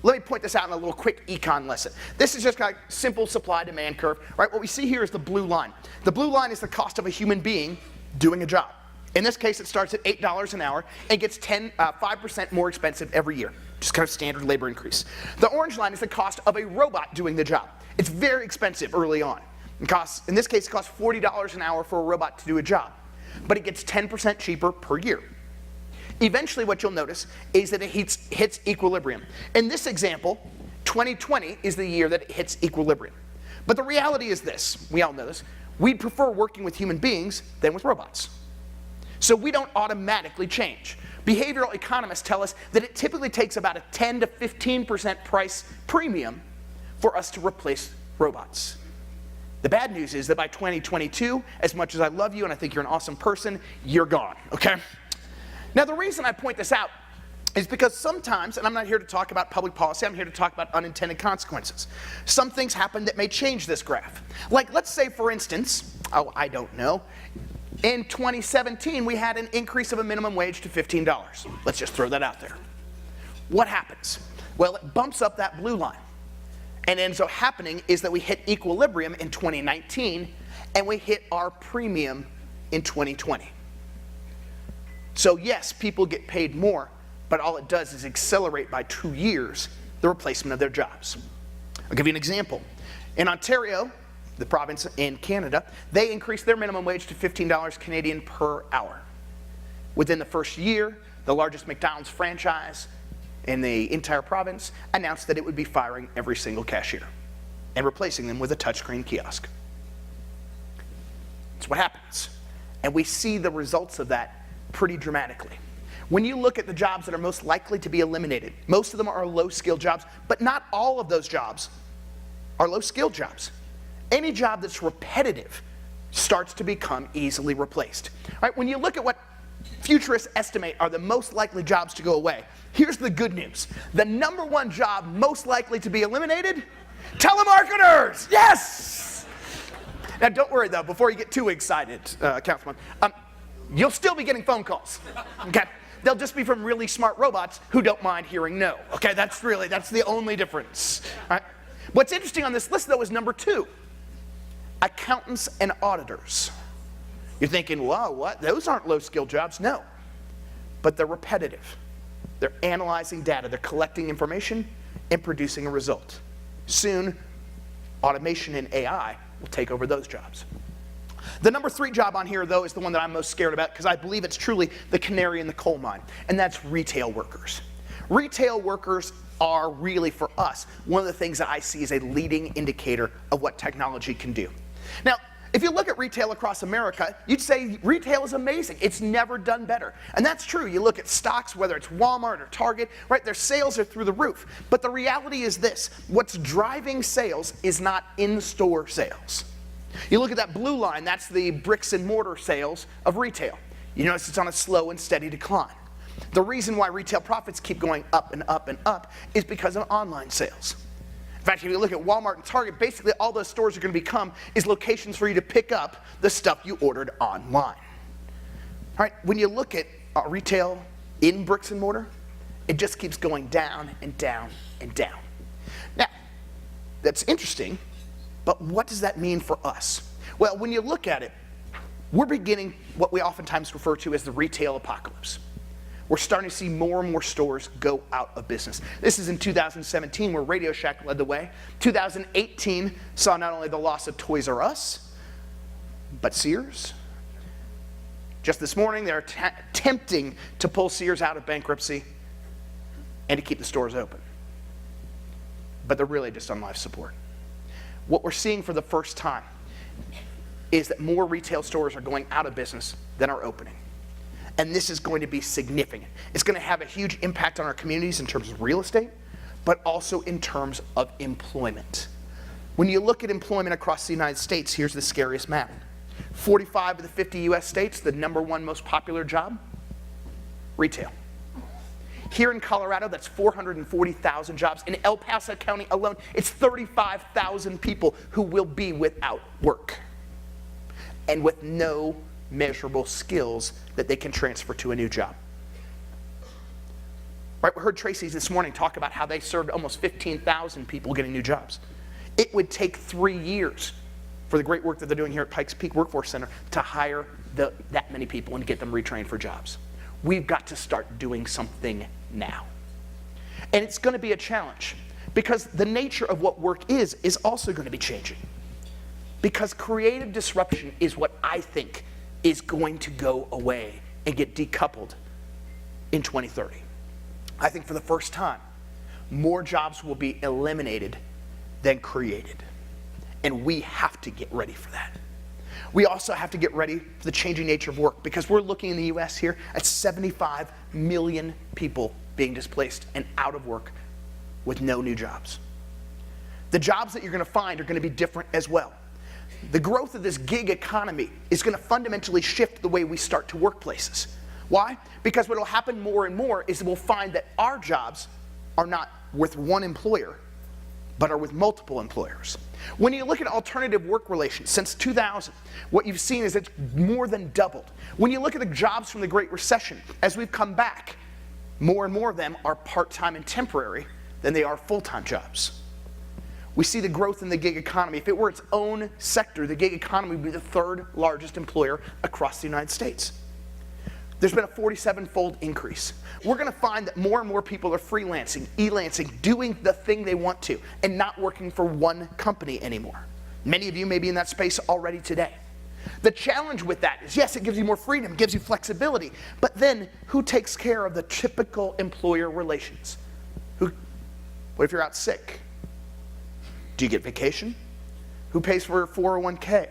let me point this out in a little quick econ lesson. This is just kind of simple supply-demand curve, right? What we see here is the blue line. The blue line is the cost of a human being doing a job. In this case, it starts at $8 an hour and gets 5% more expensive every year. Just kind of standard labor increase. The orange line is the cost of a robot doing the job. It's very expensive early on. In this case, it costs $40 an hour for a robot to do a job, but it gets 10% cheaper per year. Eventually, what you'll notice is that it hits equilibrium. In this example, 2020 is the year that it hits equilibrium. But the reality is this, we all know this, we'd prefer working with human beings than with robots. So we don't automatically change. Behavioral economists tell us that it typically takes about a 10 to 15% price premium for us to replace robots. The bad news is that by 2022, as much as I love you and I think you're an awesome person, you're gone, okay? Now the reason I point this out is because sometimes, and I'm not here to talk about public policy, I'm here to talk about unintended consequences. Some things happen that may change this graph. Like let's say for instance, I don't know, in 2017 we had an increase of a minimum wage to $15. Let's just throw that out there. What happens? Well, it bumps up that blue line. And ends up happening is that we hit equilibrium in 2019 and we hit our premium in 2020. So yes, people get paid more, but all it does is accelerate by 2 years the replacement of their jobs. I'll give you an example. In Ontario, the province in Canada, they increased their minimum wage to $15 Canadian per hour. Within the first year, the largest McDonald's franchise in the entire province announced that it would be firing every single cashier and replacing them with a touchscreen kiosk. That's what happens. And we see the results of that pretty dramatically. When you look at the jobs that are most likely to be eliminated, most of them are low-skilled jobs, but not all of those jobs are low-skilled jobs. Any job that's repetitive starts to become easily replaced. All right, when you look at what futurists estimate are the most likely jobs to go away, here's the good news. The number 1 job most likely to be eliminated? Telemarketers! Yes! Now don't worry though, before you get too excited, Councilman, you'll still be getting phone calls, okay? They'll just be from really smart robots who don't mind hearing no, okay? That's the only difference, all right? What's interesting on this list though is number 2, accountants and auditors. You're thinking, wow, what? Those aren't low-skilled jobs. No, but they're repetitive. They're analyzing data, they're collecting information and producing a result. Soon, automation and AI will take over those jobs. The number 3 job on here, though, is the one that I'm most scared about because I believe it's truly the canary in the coal mine, and that's retail workers. Retail workers are really, for us, one of the things that I see as a leading indicator of what technology can do. Now, if you look at retail across America, you'd say retail is amazing. It's never done better. And that's true. You look at stocks, whether it's Walmart or Target, right? Their sales are through the roof. But the reality is this. What's driving sales is not in-store sales. You look at that blue line, that's the bricks and mortar sales of retail. You notice it's on a slow and steady decline. The reason why retail profits keep going up and up and up is because of online sales. In fact, if you look at Walmart and Target, basically all those stores are going to become is locations for you to pick up the stuff you ordered online. All right, when you look at retail in bricks and mortar, it just keeps going down and down and down. Now, that's interesting, but what does that mean for us? Well, when you look at it, we're beginning what we oftentimes refer to as the retail apocalypse. We're starting to see more and more stores go out of business. This is in 2017 where Radio Shack led the way. 2018 saw not only the loss of Toys R Us, but Sears, Just this morning, they're attempting to pull Sears out of bankruptcy and to keep the stores open. But they're really just on life support. What we're seeing for the first time is that more retail stores are going out of business than are opening. And this is going to be significant. It's going to have a huge impact on our communities in terms of real estate, but also in terms of employment. When you look at employment across the United States, here's the scariest map. 45 of the 50 US states, the #1 most popular job, retail. Here in Colorado, that's 440,000 jobs. In El Paso County alone, it's 35,000 people who will be without work and with no measurable skills that they can transfer to a new job. Right, we heard Tracy this morning talk about how they served almost 15,000 people getting new jobs. It would take 3 years for the great work that they're doing here at Pikes Peak Workforce Center to hire that many people and get them retrained for jobs. We've got to start doing something now. And it's going to be a challenge because the nature of what work is also going to be changing. Because creative disruption is what I think is going to go away and get decoupled in 2030. I think for the first time, more jobs will be eliminated than created. And we have to get ready for that. We also have to get ready for the changing nature of work because we're looking in the US here at 75 million people being displaced and out of work with no new jobs. The jobs that you're going to find are going to be different as well. The growth of this gig economy is going to fundamentally shift the way we start to workplaces. Why? Because what will happen more and more is we'll find that our jobs are not with one employer, but are with multiple employers. When you look at alternative work relations since 2000, what you've seen is it's more than doubled. When you look at the jobs from the Great Recession, as we've come back, more and more of them are part-time and temporary than they are full-time jobs. We see the growth in the gig economy. If it were its own sector, the gig economy would be the 3rd largest employer across the United States. There's been a 47-fold increase. We're going to find that more and more people are freelancing, e-lancing, doing the thing they want to, and not working for one company anymore. Many of you may be in that space already today. The challenge with that is, yes, it gives you more freedom, it gives you flexibility, but then who takes care of the typical employer relations? What if you're out sick? Do you get vacation? Who pays for 401k?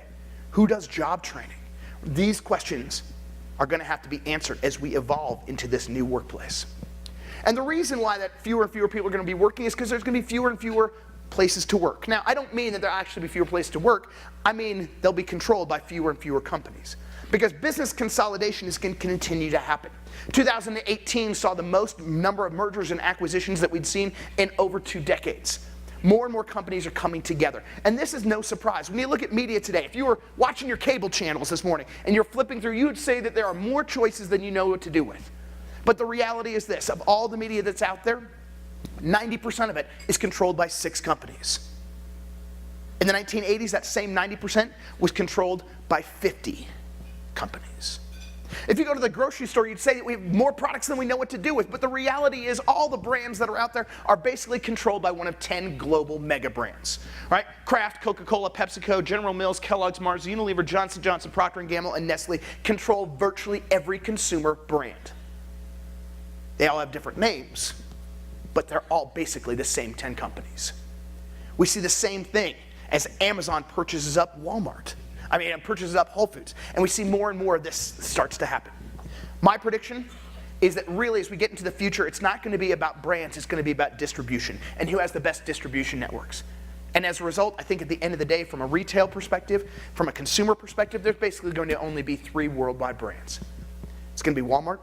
Who does job training? These questions are going to have to be answered as we evolve into this new workplace. And the reason why that fewer and fewer people are going to be working is because there's going to be fewer and fewer places to work. Now, I don't mean that there'll actually be fewer places to work. I mean they'll be controlled by fewer and fewer companies. Because business consolidation is going to continue to happen. 2018 saw the most number of mergers and acquisitions that we'd seen in over 2 decades. More and more companies are coming together. And this is no surprise. When you look at media today, if you were watching your cable channels this morning and you're flipping through, you would say that there are more choices than you know what to do with. But the reality is this, of all the media that's out there, 90% of it is controlled by 6 companies. In the 1980s, that same 90% was controlled by 50 companies. If you go to the grocery store, you'd say that we have more products than we know what to do with, but the reality is all the brands that are out there are basically controlled by one of 10 global mega brands, right? Kraft, Coca-Cola, PepsiCo, General Mills, Kellogg's, Mars, Unilever, Johnson & Johnson, Procter & Gamble, and Nestle control virtually every consumer brand. They all have different names, but they're all basically the same 10 companies. We see the same thing as Amazon purchases up Walmart. Purchases up Whole Foods. And we see more and more of this starts to happen. My prediction is that really as we get into the future, it's not going to be about brands, it's going to be about distribution and who has the best distribution networks. And as a result, I think at the end of the day, from a retail perspective, from a consumer perspective, there's basically going to only be 3 worldwide brands. It's going to be Walmart,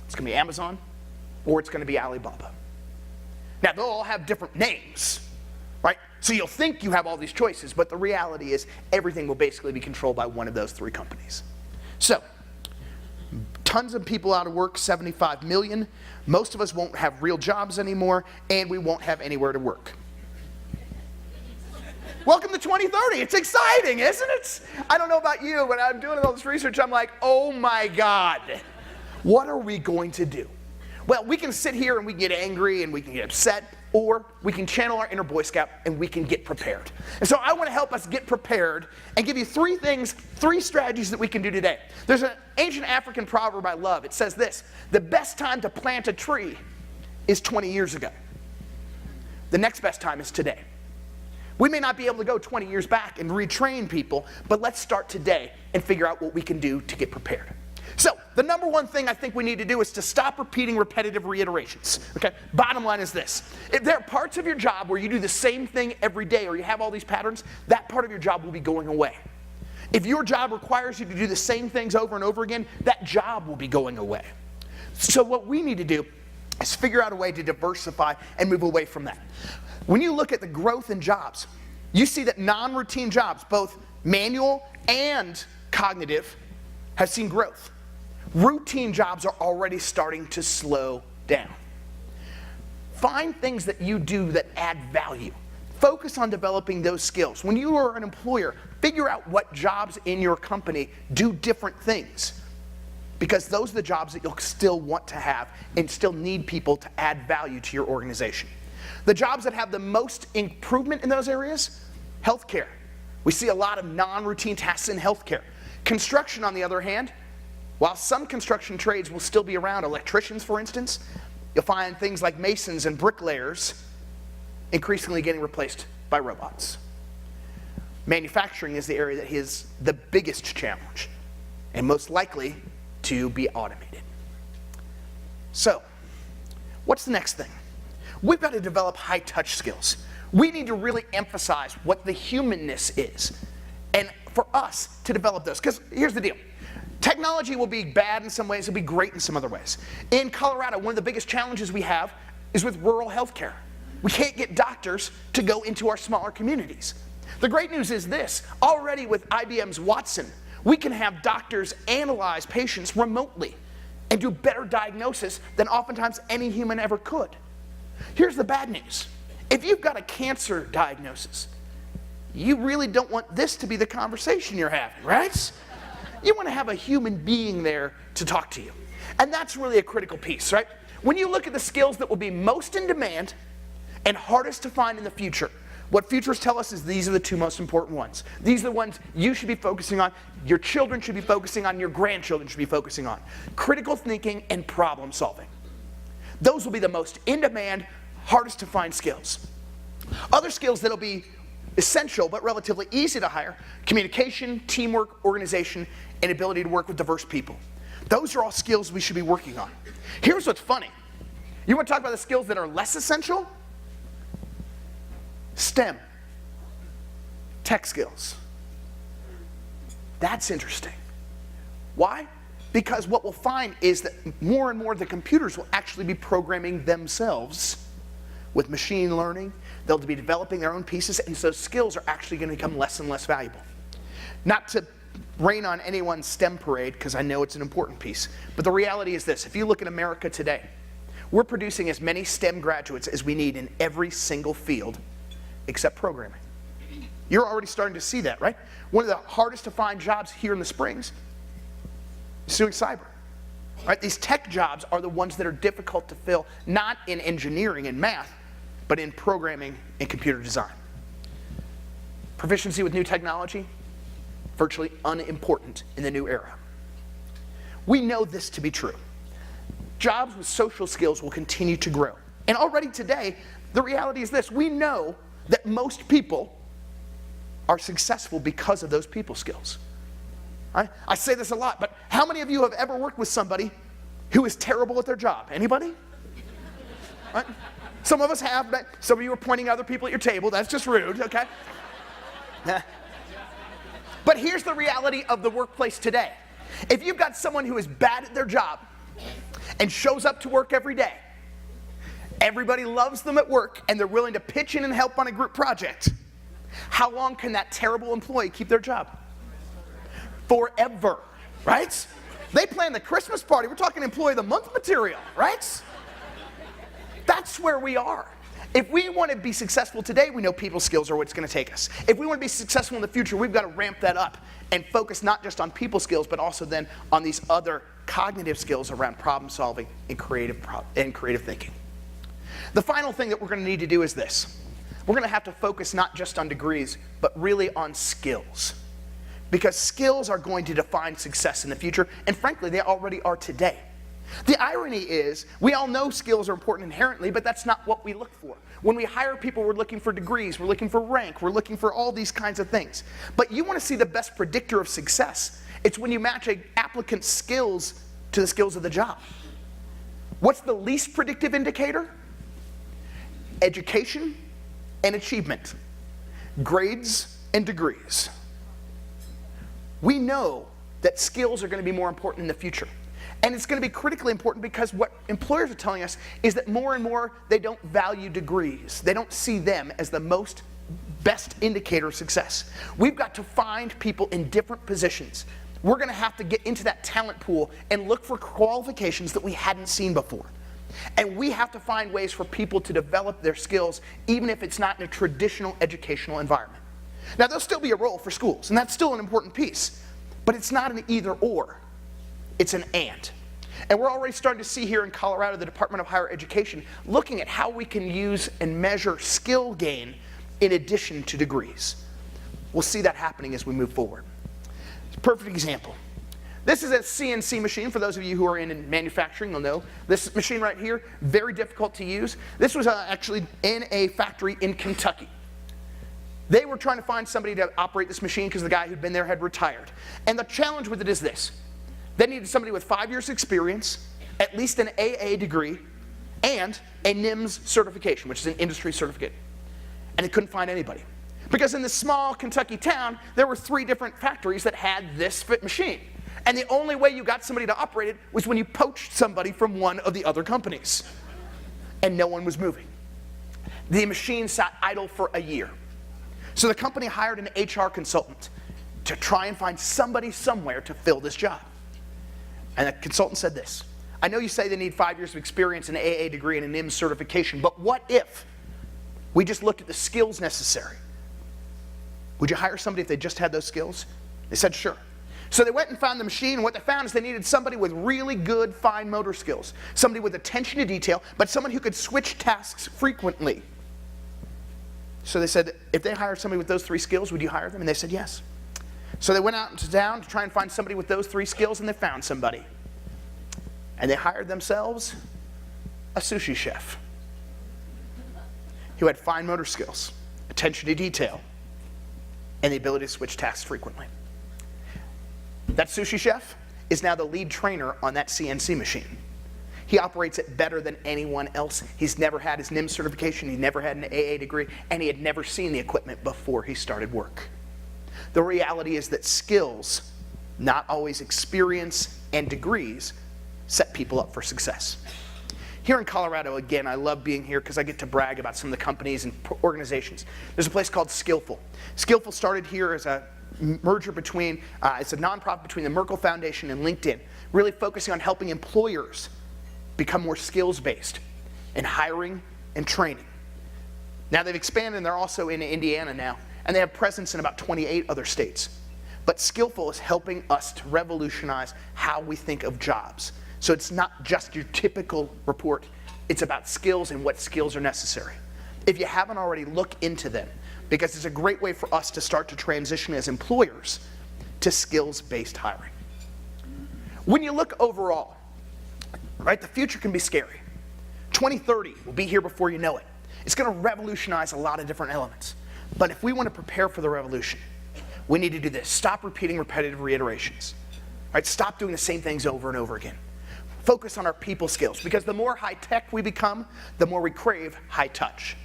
it's going to be Amazon, or it's going to be Alibaba. Now, they'll all have different names, right? So you'll think you have all these choices, but the reality is everything will basically be controlled by one of those 3 companies. So, tons of people out of work, 75 million. Most of us won't have real jobs anymore, and we won't have anywhere to work. Welcome to 2030. It's exciting, isn't it? I don't know about you, but I'm doing all this research. I'm like, oh my God, what are we going to do? Well, we can sit here and we get angry and we can get upset, or we can channel our inner Boy Scout and we can get prepared. And so I want to help us get prepared and give you three strategies that we can do today. There's an ancient African proverb I love. It says this: the best time to plant a tree is 20 years ago. The next best time is today. We may not be able to go 20 years back and retrain people, but let's start today and figure out what we can do to get prepared. So, the number one thing I think we need to do is to stop repeating repetitive reiterations. Okay? Bottom line is this: if there are parts of your job where you do the same thing every day or you have all these patterns, that part of your job will be going away. If your job requires you to do the same things over and over again, that job will be going away. So what we need to do is figure out a way to diversify and move away from that. When you look at the growth in jobs, you see that non-routine jobs, both manual and cognitive, have seen growth. Routine jobs are already starting to slow down. Find things that you do that add value. Focus on developing those skills. When you are an employer, figure out what jobs in your company do different things, because those are the jobs that you'll still want to have and still need people to add value to your organization. The jobs that have the most improvement in those areas: healthcare. We see a lot of non-routine tasks in healthcare. Construction, on the other hand, while some construction trades will still be around, electricians, for instance, you'll find things like masons and bricklayers increasingly getting replaced by robots. Manufacturing is the area that is the biggest challenge and most likely to be automated. So, what's the next thing? We've got to develop high-touch skills. We need to really emphasize what the humanness is, and for us to develop those. Because here's the deal. Technology will be bad in some ways, it'll be great in some other ways. In Colorado, one of the biggest challenges we have is with rural healthcare. We can't get doctors to go into our smaller communities. The great news is this: already with IBM's Watson, we can have doctors analyze patients remotely and do better diagnosis than oftentimes any human ever could. Here's the bad news. If you've got a cancer diagnosis, you really don't want this to be the conversation you're having, right? You want to have a human being there to talk to you. And that's really a critical piece, right? When you look at the skills that will be most in demand and hardest to find in the future, what futurists tell us is these are the two most important ones. These are the ones you should be focusing on, your children should be focusing on, your grandchildren should be focusing on. Critical thinking and problem solving. Those will be the most in demand, hardest to find skills. Other skills that'll be essential but relatively easy to hire: communication, teamwork, organization, and ability to work with diverse people. Those are all skills we should be working on. Here's what's funny. You want to talk about the skills that are less essential? STEM. Tech skills. That's interesting. Why? Because what we'll find is that more and more of the computers will actually be programming themselves with machine learning. They'll be developing their own pieces, and so skills are actually going to become less and less valuable. Not to rain on anyone's STEM parade, because I know it's an important piece, but the reality is this: if you look at America today, we're producing as many STEM graduates as we need in every single field except programming. You're already starting to see that, right? One of the hardest to find jobs here in the Springs is doing cyber. Right? These tech jobs are the ones that are difficult to fill, not in engineering and math, but in programming and computer design. Proficiency with new technology, virtually unimportant in the new era. We know this to be true. Jobs with social skills will continue to grow. And already today, the reality is this: we know that most people are successful because of those people skills. I say this a lot, but how many of you have ever worked with somebody who is terrible at their job? Anybody? Right? Some of us have, but some of you are pointing at other people at your table. That's just rude, okay? But here's the reality of the workplace today. If you've got someone who is bad at their job and shows up to work every day, everybody loves them at work, and they're willing to pitch in and help on a group project, how long can that terrible employee keep their job? Forever, right? They plan the Christmas party. We're talking employee of the month material, right? That's where we are. If we want to be successful today, we know people skills are what's going to take us. If we want to be successful in the future, we've got to ramp that up and focus not just on people skills, but also then on these other cognitive skills around problem solving and creative thinking. The final thing that we're going to need to do is this. We're going to have to focus not just on degrees, but really on skills. Because skills are going to define success in the future, and frankly, they already are today. The irony is, we all know skills are important inherently, but that's not what we look for. When we hire people, we're looking for degrees, we're looking for rank, we're looking for all these kinds of things. But you want to see the best predictor of success. It's when you match an applicant's skills to the skills of the job. What's the least predictive indicator? Education and achievement, grades and degrees. We know that skills are going to be more important in the future. And it's going to be critically important because what employers are telling us is that more and more they don't value degrees. They don't see them as the best indicator of success. We've got to find people in different positions. We're going to have to get into that talent pool and look for qualifications that we hadn't seen before. And we have to find ways for people to develop their skills, even if it's not in a traditional educational environment. Now, there'll still be a role for schools, and that's still an important piece, but it's not an either or, it's an and. And we're already starting to see here in Colorado, the Department of Higher Education, looking at how we can use and measure skill gain in addition to degrees. We'll see that happening as we move forward. It's a perfect example. This is a CNC machine. For those of you who are in manufacturing, you'll know. This machine right here, very difficult to use. This was actually in a factory in Kentucky. They were trying to find somebody to operate this machine because the guy who'd been there had retired. And the challenge with it is this. They needed somebody with 5 years experience, at least an AA degree, and a NIMS certification, which is an industry certificate. And they couldn't find anybody. Because in this small Kentucky town, there were 3 different factories that had this fit machine. And the only way you got somebody to operate it was when you poached somebody from one of the other companies. And no one was moving. The machine sat idle for a year. So the company hired an HR consultant to try and find somebody somewhere to fill this job. And the consultant said this: I know you say they need 5 years of experience, an AA degree, and a NIMS certification, but what if we just looked at the skills necessary? Would you hire somebody if they just had those skills? They said sure. So they went and found the machine, and what they found is they needed somebody with really good fine motor skills, somebody with attention to detail, but someone who could switch tasks frequently. So they said, if they hired somebody with those 3 skills, would you hire them? And they said yes. So they went out into town to try and find somebody with those 3 skills, and they found somebody. And they hired themselves a sushi chef who had fine motor skills, attention to detail, and the ability to switch tasks frequently. That sushi chef is now the lead trainer on that CNC machine. He operates it better than anyone else. He's never had his NIMS certification, he never had an AA degree, and he had never seen the equipment before he started work. The reality is that skills, not always experience and degrees, set people up for success. Here in Colorado, again, I love being here because I get to brag about some of the companies and organizations. There's a place called Skillful. Skillful started here as a merger between, it's a nonprofit between the Merkle Foundation and LinkedIn, really focusing on helping employers become more skills-based in hiring and training. Now they've expanded and they're also in Indiana now, and they have presence in about 28 other states. But Skillful is helping us to revolutionize how we think of jobs. So it's not just your typical report, it's about skills and what skills are necessary. If you haven't already, look into them, because it's a great way for us to start to transition as employers to skills-based hiring. When you look overall, right, the future can be scary. 2030 will be here before you know it. It's going to revolutionize a lot of different elements. But if we want to prepare for the revolution, we need to do this. Stop repeating repetitive reiterations. Right? Stop doing the same things over and over again. Focus on our people skills, because the more high-tech we become, the more we crave high-touch.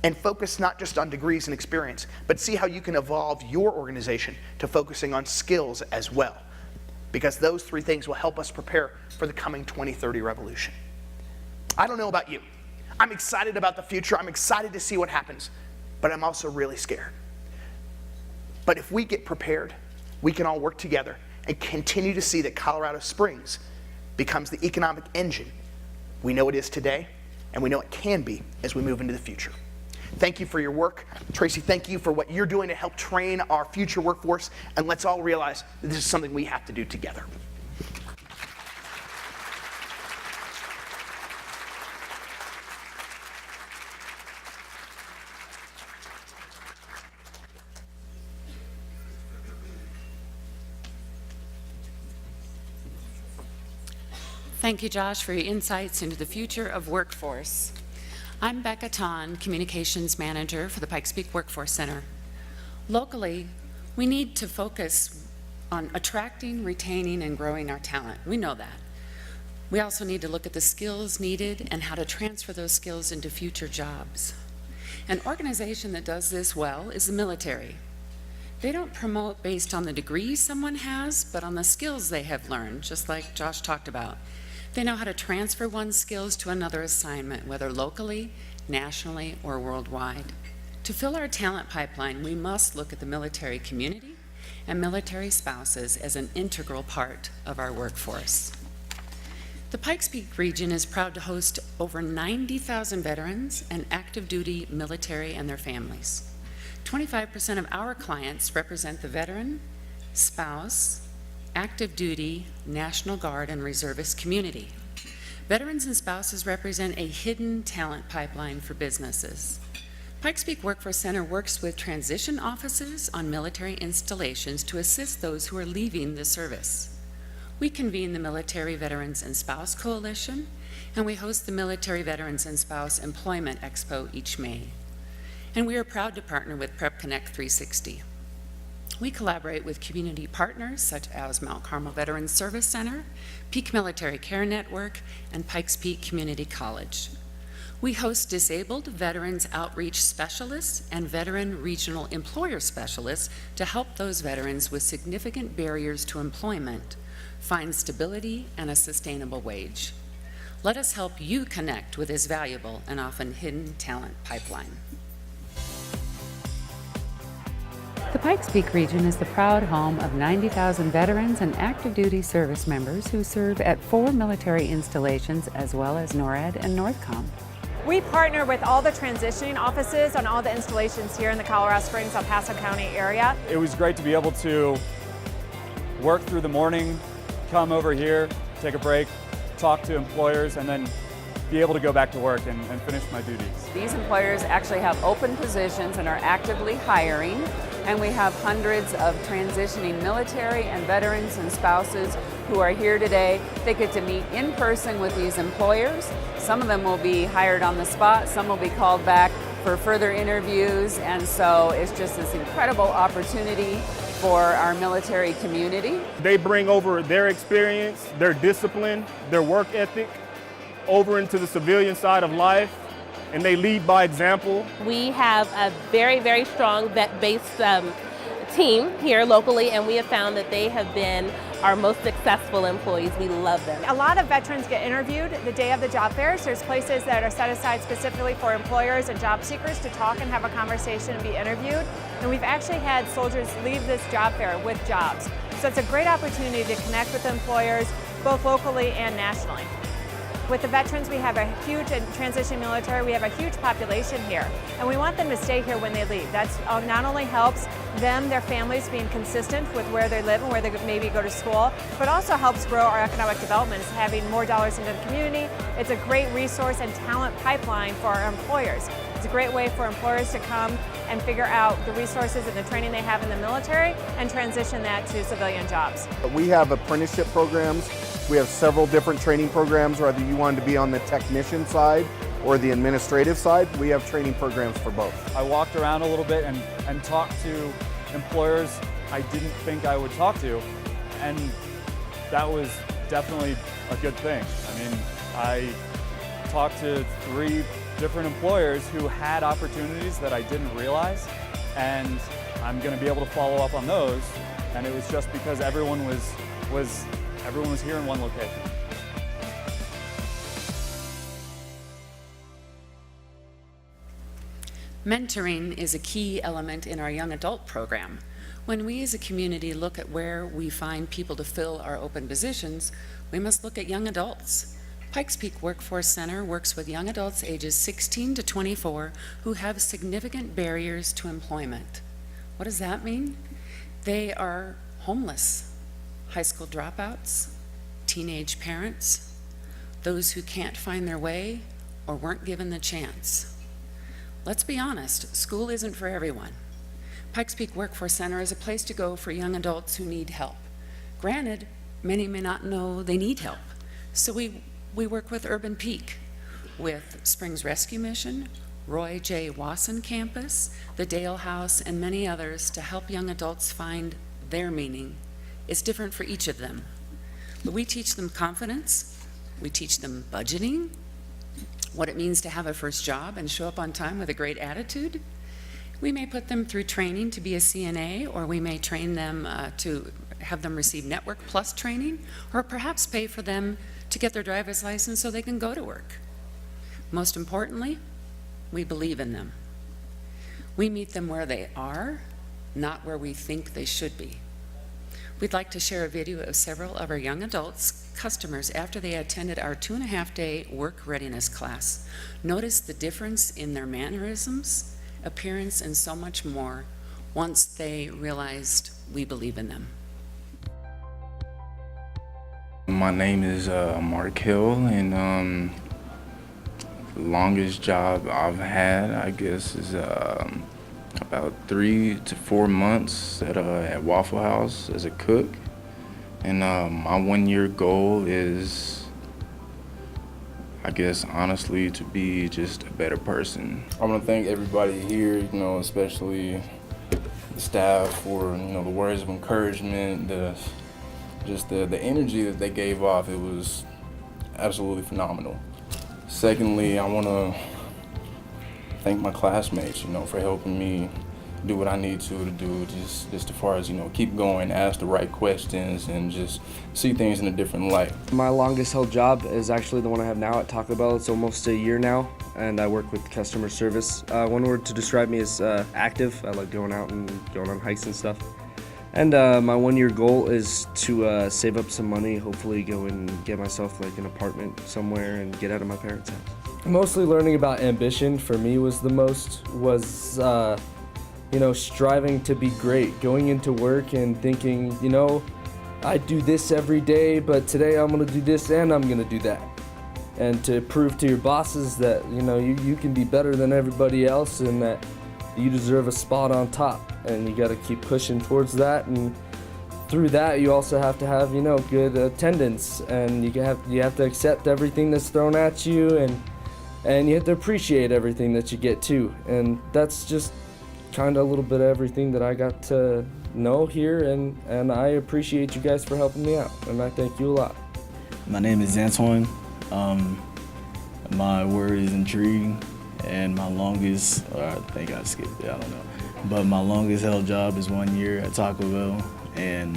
And focus not just on degrees and experience, but see how you can evolve your organization to focusing on skills as well. Because those 3 things will help us prepare for the coming 2030 revolution. I don't know about you. I'm excited about the future. I'm excited to see what happens. But I'm also really scared. But if we get prepared, we can all work together and continue to see that Colorado Springs becomes the economic engine we know it is today, and we know it can be as we move into the future. Thank you for your work. Tracy, thank you for what you're doing to help train our future workforce, and let's all realize that this is something we have to do together. Thank you, Josh, for your insights into the future of workforce. I'm Becca Ton, Communications Manager for the Pikes Peak Workforce Center. Locally, we need to focus on attracting, retaining, and growing our talent. We know that. We also need to look at the skills needed and how to transfer those skills into future jobs. An organization that does this well is the military. They don't promote based on the degree someone has, but on the skills they have learned, just like Josh talked about. They know how to transfer one's skills to another assignment, whether locally, nationally, or worldwide. To fill our talent pipeline, we must look at the military community and military spouses as an integral part of our workforce. The Pikes Peak region is proud to host over 90,000 veterans and active duty military and their families. 25% of our clients represent the veteran, spouse, active duty, National Guard, and reservist community. Veterans and spouses represent a hidden talent pipeline for businesses. Pikes Peak Workforce Center works with transition offices on military installations to assist those who are leaving the service. We convene the Military Veterans and Spouse Coalition, and we host the Military Veterans and Spouse Employment Expo each May. And we are proud to partner with Prep Connect 360. We collaborate with community partners such as Mount Carmel Veterans Service Center, Peak Military Care Network, and Pikes Peak Community College. We host disabled veterans outreach specialists and veteran regional employer specialists to help those veterans with significant barriers to employment find stability and a sustainable wage. Let us help you connect with this valuable and often hidden talent pipeline. The Pikes Peak region is the proud home of 90,000 veterans and active duty service members who serve at 4 military installations as well as NORAD and NORTHCOM. We partner with all the transitioning offices on all the installations here in the Colorado Springs, El Paso County area. It was great to be able to work through the morning, come over here, take a break, talk to employers, and then be able to go back to work and finish my duties. These employers actually have open positions and are actively hiring, and we have hundreds of transitioning military and veterans and spouses who are here today. They get to meet in person with these employers. Some of them will be hired on the spot, some will be called back for further interviews, and so it's just this incredible opportunity for our military community. They bring over their experience, their discipline, their work ethic over into the civilian side of life, and they lead by example. We have a very, very strong vet-based team here locally, and we have found that they have been our most successful employees. We love them. A lot of veterans get interviewed the day of the job fairs. There's places that are set aside specifically for employers and job seekers to talk and have a conversation and be interviewed. And we've actually had soldiers leave this job fair with jobs. So it's a great opportunity to connect with employers, both locally and nationally. With the veterans, we have a huge, and transition military, we have a huge population here, and we want them to stay here when they leave. That's not only helps them, their families being consistent with where they live and where they maybe go to school, but also helps grow our economic development. It's having more dollars into the community. It's a great resource and talent pipeline for our employers. It's a great way for employers to come and figure out the resources and the training they have in the military and transition that to civilian jobs. We have apprenticeship programs. We have several different training programs, whether you wanted to be on the technician side or the administrative side. We have training programs for both. I walked around a little bit and talked to employers I didn't think I would talk to, and that was definitely a good thing. I mean, I talked to 3 different employers who had opportunities that I didn't realize, and I'm going to be able to follow up on those, and it was just because everyone was here in one location. Mentoring is a key element in our young adult program. When we as a community look at where we find people to fill our open positions, we must look at young adults. Pikes Peak Workforce Center works with young adults ages 16 to 24 who have significant barriers to employment. What does that mean? They are homeless, high school dropouts, teenage parents, those who can't find their way or weren't given the chance. Let's be honest, school isn't for everyone. Pikes Peak Workforce Center is a place to go for young adults who need help. Granted, many may not know they need help. So we work with Urban Peak, with Springs Rescue Mission, Roy J. Wasson Campus, the Dale House, and many others to help young adults find their meaning. It's different for each of them. But we teach them confidence, we teach them budgeting, what it means to have a first job and show up on time with a great attitude. We may put them through training to be a CNA, or we may train them to have them receive Network Plus training, or perhaps pay for them to get their driver's license so they can go to work. Most importantly, we believe in them. We meet them where they are, not where we think they should be. We'd like to share a video of several of our young adults, customers, after they attended our 2.5-day work readiness class. Notice the difference in their mannerisms, appearance, and so much more once they realized we believe in them. My name is Mark Hill, and the longest job I've had, I guess, is about 3 to 4 months at Waffle House as a cook. And my 1-year goal is, I guess, honestly, to be just a better person. I want to thank everybody here, especially the staff for, the words of encouragement, the energy that they gave off. It was absolutely phenomenal. Secondly, I want to thank my classmates, for helping me do what I need to do, just as far as, keep going, ask the right questions, and just see things in a different light. My longest held job is actually the one I have now at Taco Bell. It's almost a year now, and I work with customer service. One word to describe me is active. I like going out and going on hikes and stuff. And my 1-year goal is to save up some money, hopefully go and get myself like an apartment somewhere and get out of my parents' house. Mostly learning about ambition for me was striving to be great, going into work and thinking, I do this every day, but today I'm gonna do this and I'm gonna do that. And to prove to your bosses that, you can be better than everybody else and that you deserve a spot on top. And you gotta keep pushing towards that, and through that you also have to have, good attendance, and you have to accept everything that's thrown at you, and you have to appreciate everything that you get too. And that's just kind of a little bit of everything that I got to know here, and I appreciate you guys for helping me out, and I thank you a lot. My name is Antoine. My word is intriguing, and my longest, I think I skipped it, I don't know. But my longest held job is 1 year at Taco Bell, and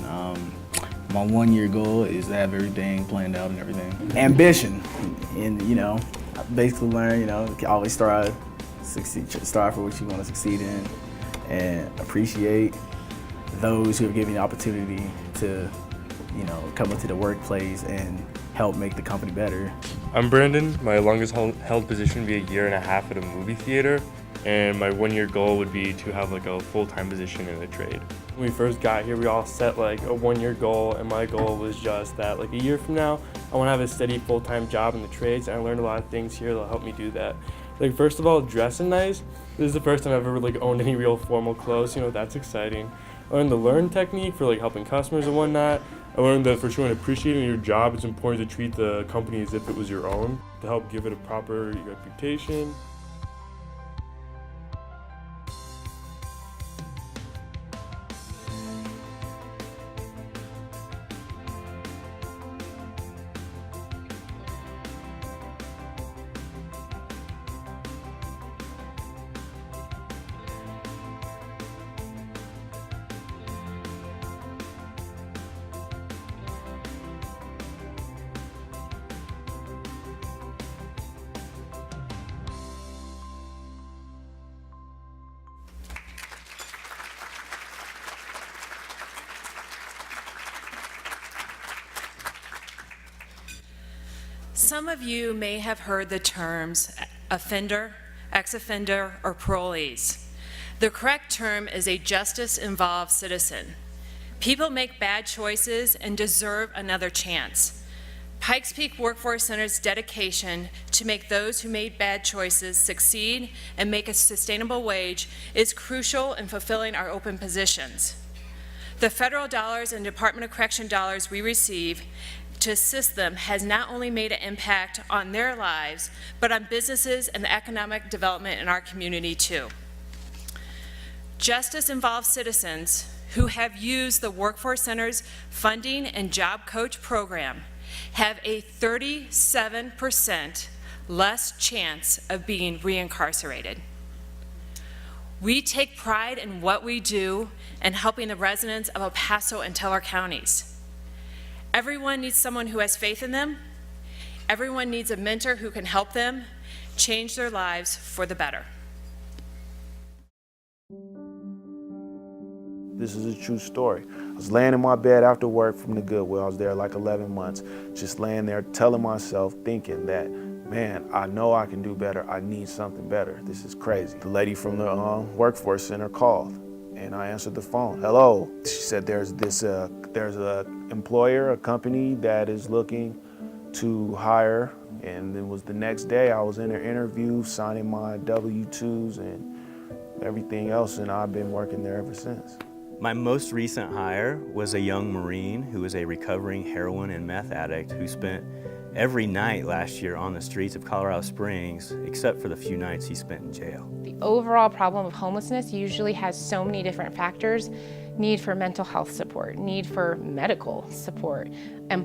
my 1-year goal is to have everything planned out and everything. Ambition, and I basically learn, always strive for what you want to succeed in, and appreciate those who have given you the opportunity to, come into the workplace and help make the company better. I'm Brandon. My longest held position would be 1.5 years at a movie theater. And my 1-year goal would be to have like a full-time position in the trade. When we first got here, we all set like a 1-year goal, and my goal was just that like a year from now, I want to have a steady full-time job in the trades, and I learned a lot of things here that'll help me do that. Like first of all, dressing nice. This is the first time I've ever like owned any real formal clothes, that's exciting. I learned the learn technique for like helping customers and whatnot. I learned that for sure in appreciating your job, it's important to treat the company as if it was your own to help give it a proper reputation. Some of you may have heard the terms offender, ex-offender, or parolees. The correct term is a justice-involved citizen. People make bad choices and deserve another chance. Pikes Peak Workforce Center's dedication to make those who made bad choices succeed and make a sustainable wage is crucial in fulfilling our open positions. The federal dollars and Department of Correction dollars we receive to assist them has not only made an impact on their lives, but on businesses and the economic development in our community too. Justice involves citizens who have used the Workforce Center's funding and Job Coach program have a 37% less chance of being reincarcerated. We take pride in what we do and helping the residents of El Paso and Teller counties. Everyone needs someone who has faith in them. Everyone needs a mentor who can help them change their lives for the better. This is a true story. I was laying in my bed after work from the Goodwill. I was there like 11 months, just laying there telling myself, thinking that, man, I know I can do better. I need something better. This is crazy. The lady from the Workforce Center called, and I answered the phone. Hello. She said there's a employer, a company that is looking to hire, and it was the next day I was in an interview, signing my W-2s and everything else, and I've been working there ever since. My most recent hire was a young Marine who was a recovering heroin and meth addict who spent every night last year on the streets of Colorado Springs, except for the few nights he spent in jail. The overall problem of homelessness usually has so many different factors: need for mental health support, need for medical support,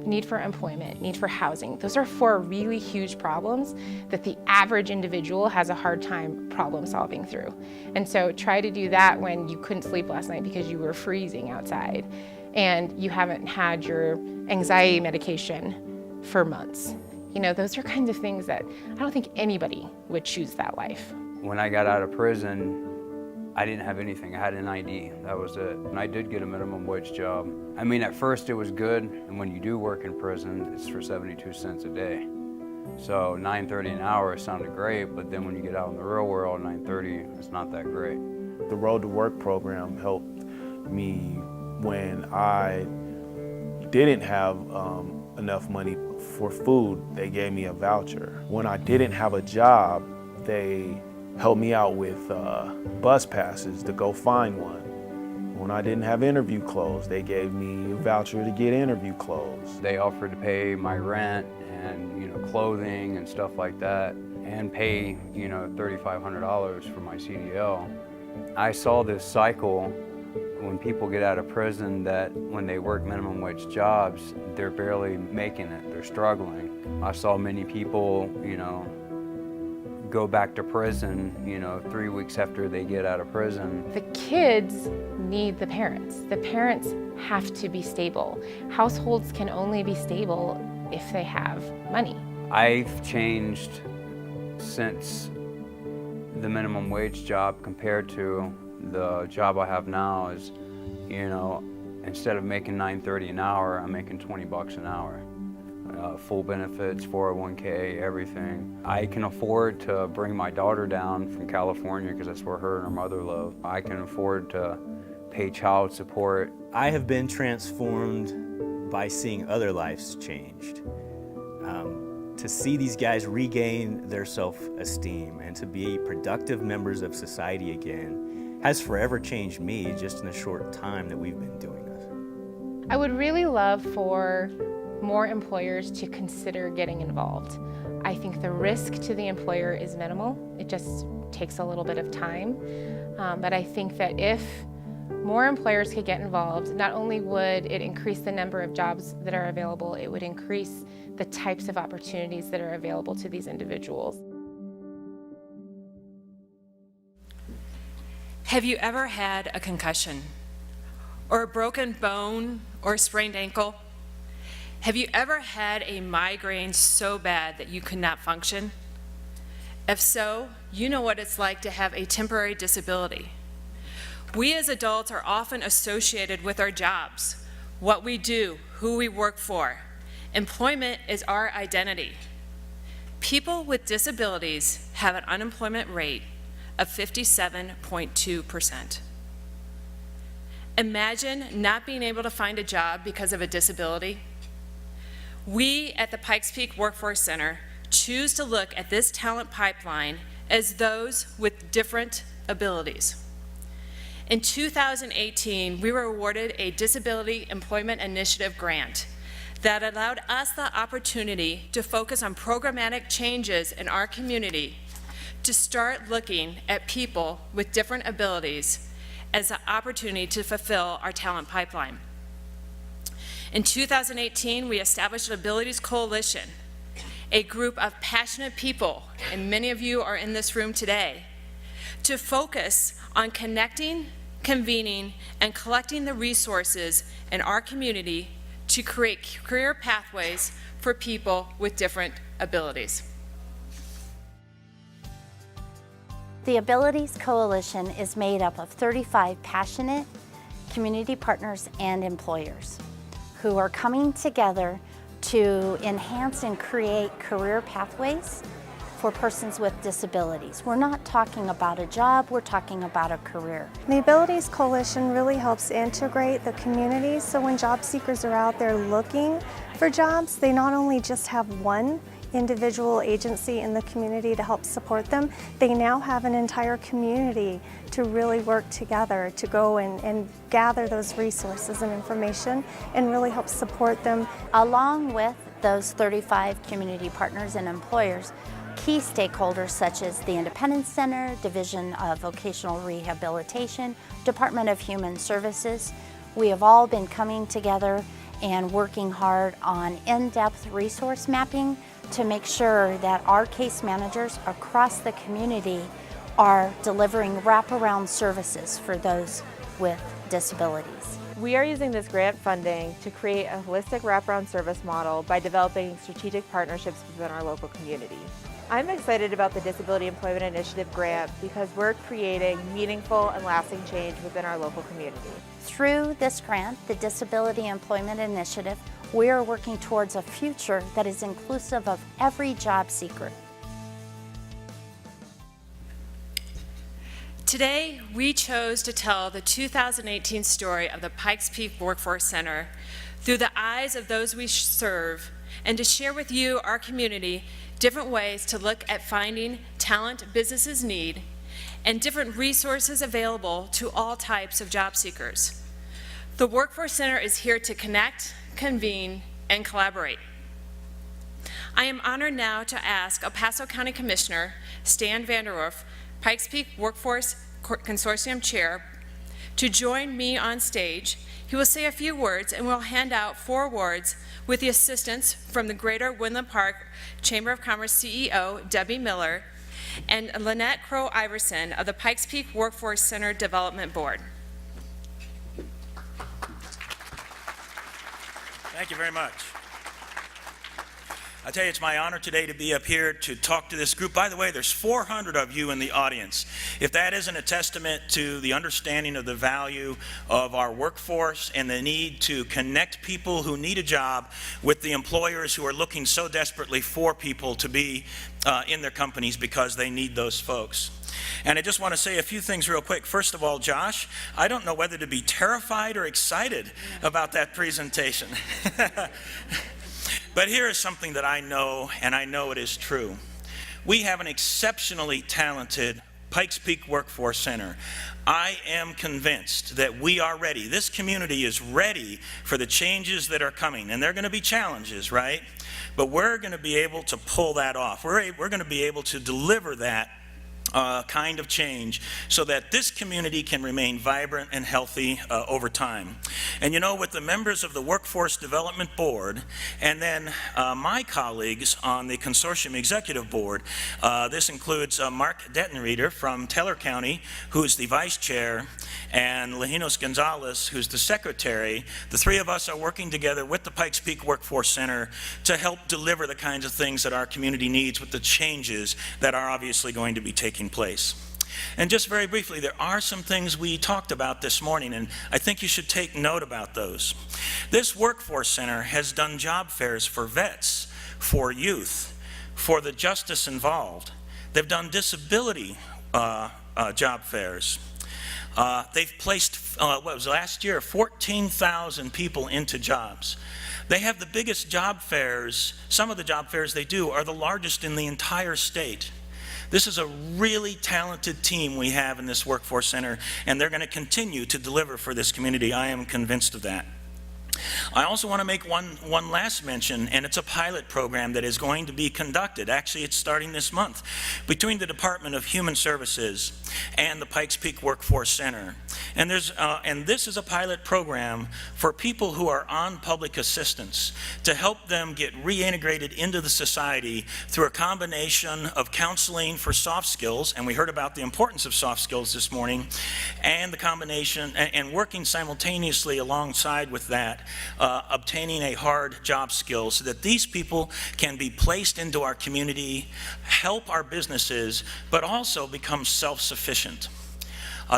need for employment, need for housing. Those are 4 really huge problems that the average individual has a hard time problem solving through. And so try to do that when you couldn't sleep last night because you were freezing outside and you haven't had your anxiety medication for months. You know, those are kinds of things that I don't think anybody would choose that life. When I got out of prison, I didn't have anything. I had an ID, that was it. And I did get a minimum wage job. I mean, at first it was good, and when you do work in prison, it's for 72 cents a day. So $9.30 an hour sounded great, but then when you get out in the real world, $9.30 is not that great. The Road to Work program helped me when I didn't have enough money for food. They gave me a voucher. When I didn't have a job, they helped me out with bus passes to go find one. When I didn't have interview clothes, they gave me a voucher to get interview clothes. They offered to pay my rent and, you know, clothing and stuff like that, and pay, you know, $3,500 for my CDL. I saw this cycle when people get out of prison that when they work minimum wage jobs, they're barely making it, they're struggling. I saw many people, you know, go back to prison, you know, 3 weeks after they get out of prison. The kids need the parents. The parents have to be stable. Households can only be stable if they have money. I've changed since the minimum wage job compared to the job I have now is, you know, instead of making $9.30 an hour, I'm making $20 an hour. Full benefits, 401k, everything. I can afford to bring my daughter down from California because that's where her and her mother live. I can afford to pay child support. I have been transformed by seeing other lives changed. To see these guys regain their self-esteem and to be productive members of society again has forever changed me just in the short time that we've been doing this. I would really love for more employers to consider getting involved. I think the risk to the employer is minimal. It just takes a little bit of time. But I think that if more employers could get involved, not only would it increase the number of jobs that are available, it would increase the types of opportunities that are available to these individuals. Have you ever had a concussion or a broken bone or a sprained ankle? Have you ever had a migraine so bad that you could not function? If so, you know what it's like to have a temporary disability. We as adults are often associated with our jobs, what we do, who we work for. Employment is our identity. People with disabilities have an unemployment rate of 57.2%. Imagine not being able to find a job because of a disability. We at the Pikes Peak Workforce Center choose to look at this talent pipeline as those with different abilities. In 2018, we were awarded a Disability Employment Initiative grant that allowed us the opportunity to focus on programmatic changes in our community, to start looking at people with different abilities as an opportunity to fulfill our talent pipeline. In 2018, we established an Abilities Coalition, a group of passionate people, and many of you are in this room today, to focus on connecting, convening, and collecting the resources in our community to create career pathways for people with different abilities. The Abilities Coalition is made up of 35 passionate community partners and employers who are coming together to enhance and create career pathways for persons with disabilities. We're not talking about a job, we're talking about a career. The Abilities Coalition really helps integrate the community, so when job seekers are out there looking for jobs, they not only just have one individual agency in the community to help support them, they now have an entire community to really work together to go and gather those resources and information and really help support them. Along with those 35 community partners and employers, key stakeholders such as the Independence Center, Division of Vocational Rehabilitation, Department of Human Services, we have all been coming together and working hard on in-depth resource mapping to make sure that our case managers across the community are delivering wraparound services for those with disabilities. We are using this grant funding to create a holistic wraparound service model by developing strategic partnerships within our local community. I'm excited about the Disability Employment Initiative grant because we're creating meaningful and lasting change within our local community. Through this grant, the Disability Employment Initiative, we are working towards a future that is inclusive of every job seeker. Today, we chose to tell the 2018 story of the Pikes Peak Workforce Center through the eyes of those we serve, and to share with you, our community, different ways to look at finding talent businesses need and different resources available to all types of job seekers. The Workforce Center is here to connect, convene, and collaborate. I am honored now to ask El Paso County Commissioner Stan Vanderwerf, Pikes Peak Workforce Consortium Chair, to join me on stage. He will say a few words and we'll hand out 4 awards with the assistance from the Greater Woodland Park Chamber of Commerce CEO, Debbie Miller, and Lynette Crow-Iverson of the Pikes Peak Workforce Center Development Board. Thank you very much. I tell you, it's my honor today to be up here to talk to this group. By the way, there's 400 of you in the audience. If that isn't a testament to the understanding of the value of our workforce and the need to connect people who need a job with the employers who are looking so desperately for people to be in their companies because they need those folks. And I just want to say a few things real quick. First of all, Josh, I don't know whether to be terrified or excited about that presentation. But here is something that I know, and I know it is true. We have an exceptionally talented Pikes Peak Workforce Center. I am convinced that we are ready. This community is ready for the changes that are coming, and they're going to be challenges, right? But we're going to be able to pull that off. We're going to be able to deliver that kind of change so that this community can remain vibrant and healthy over time. And you know, with the members of the Workforce Development Board and then my colleagues on the Consortium Executive Board, this includes Mark Dettenreiter from Teller County, who is the Vice Chair, and Lejinos Gonzalez, who's the Secretary. The 3 of us are working together with the Pikes Peak Workforce Center to help deliver the kinds of things that our community needs with the changes that are obviously going to be taking place. And just very briefly, there are some things we talked about this morning, and I think you should take note about those. This Workforce Center has done job fairs for vets, for youth, for the justice involved. They've done disability job fairs. They've placed, what was last year, 14,000 people into jobs. They have the biggest job fairs. Some of the job fairs they do are the largest in the entire state. This is a really talented team we have in this Workforce Center, and they're going to continue to deliver for this community. I am convinced of that. I also want to make one last mention, and it's a pilot program that is going to be conducted. Actually, it's starting this month between the Department of Human Services and the Pikes Peak Workforce Center. And this is a pilot program for people who are on public assistance to help them get reintegrated into the society through a combination of counseling for soft skills, and we heard about the importance of soft skills this morning, and the combination and working simultaneously alongside with that, obtaining a hard job skill so that these people can be placed into our community, help our businesses, but also become self-sufficient.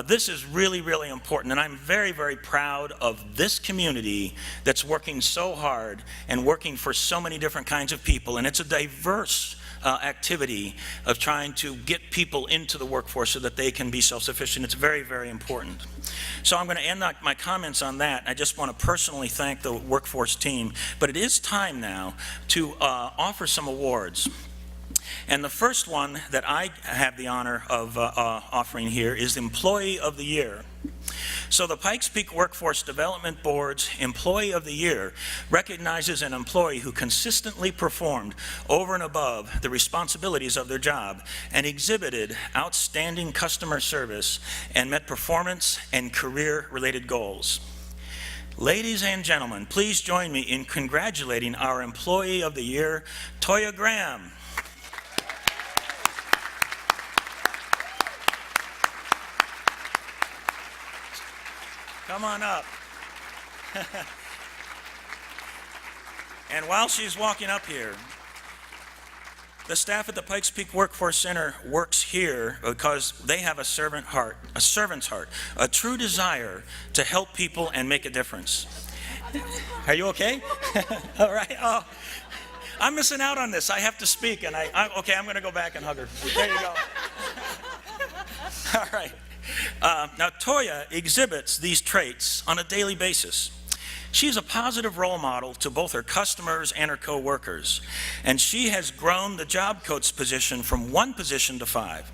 This is really, really important, and I'm very, very proud of this community that's working so hard and working for so many different kinds of people, and it's a diverse activity of trying to get people into the workforce so that they can be self-sufficient. It's very, very important. So I'm going to end my comments on that. I just want to personally thank the workforce team, but it is time now to offer some awards. And the first one that I have the honor of offering here is Employee of the Year. So the Pikes Peak Workforce Development Board's Employee of the Year recognizes an employee who consistently performed over and above the responsibilities of their job and exhibited outstanding customer service and met performance and career-related goals. Ladies and gentlemen, please join me in congratulating our Employee of the Year, Toya Graham. Come on up. And while she's walking up here, the staff at the Pikes Peak Workforce Center works here because they have a servant's heart, a true desire to help people and make a difference. Are you okay? All right. Oh, I'm missing out on this. I have to speak, and okay, I'm going to go back and hug her. There you go. All right. Now, Toya exhibits these traits on a daily basis. She is a positive role model to both her customers and her co-workers, and she has grown the job coach position from 1 position to 5.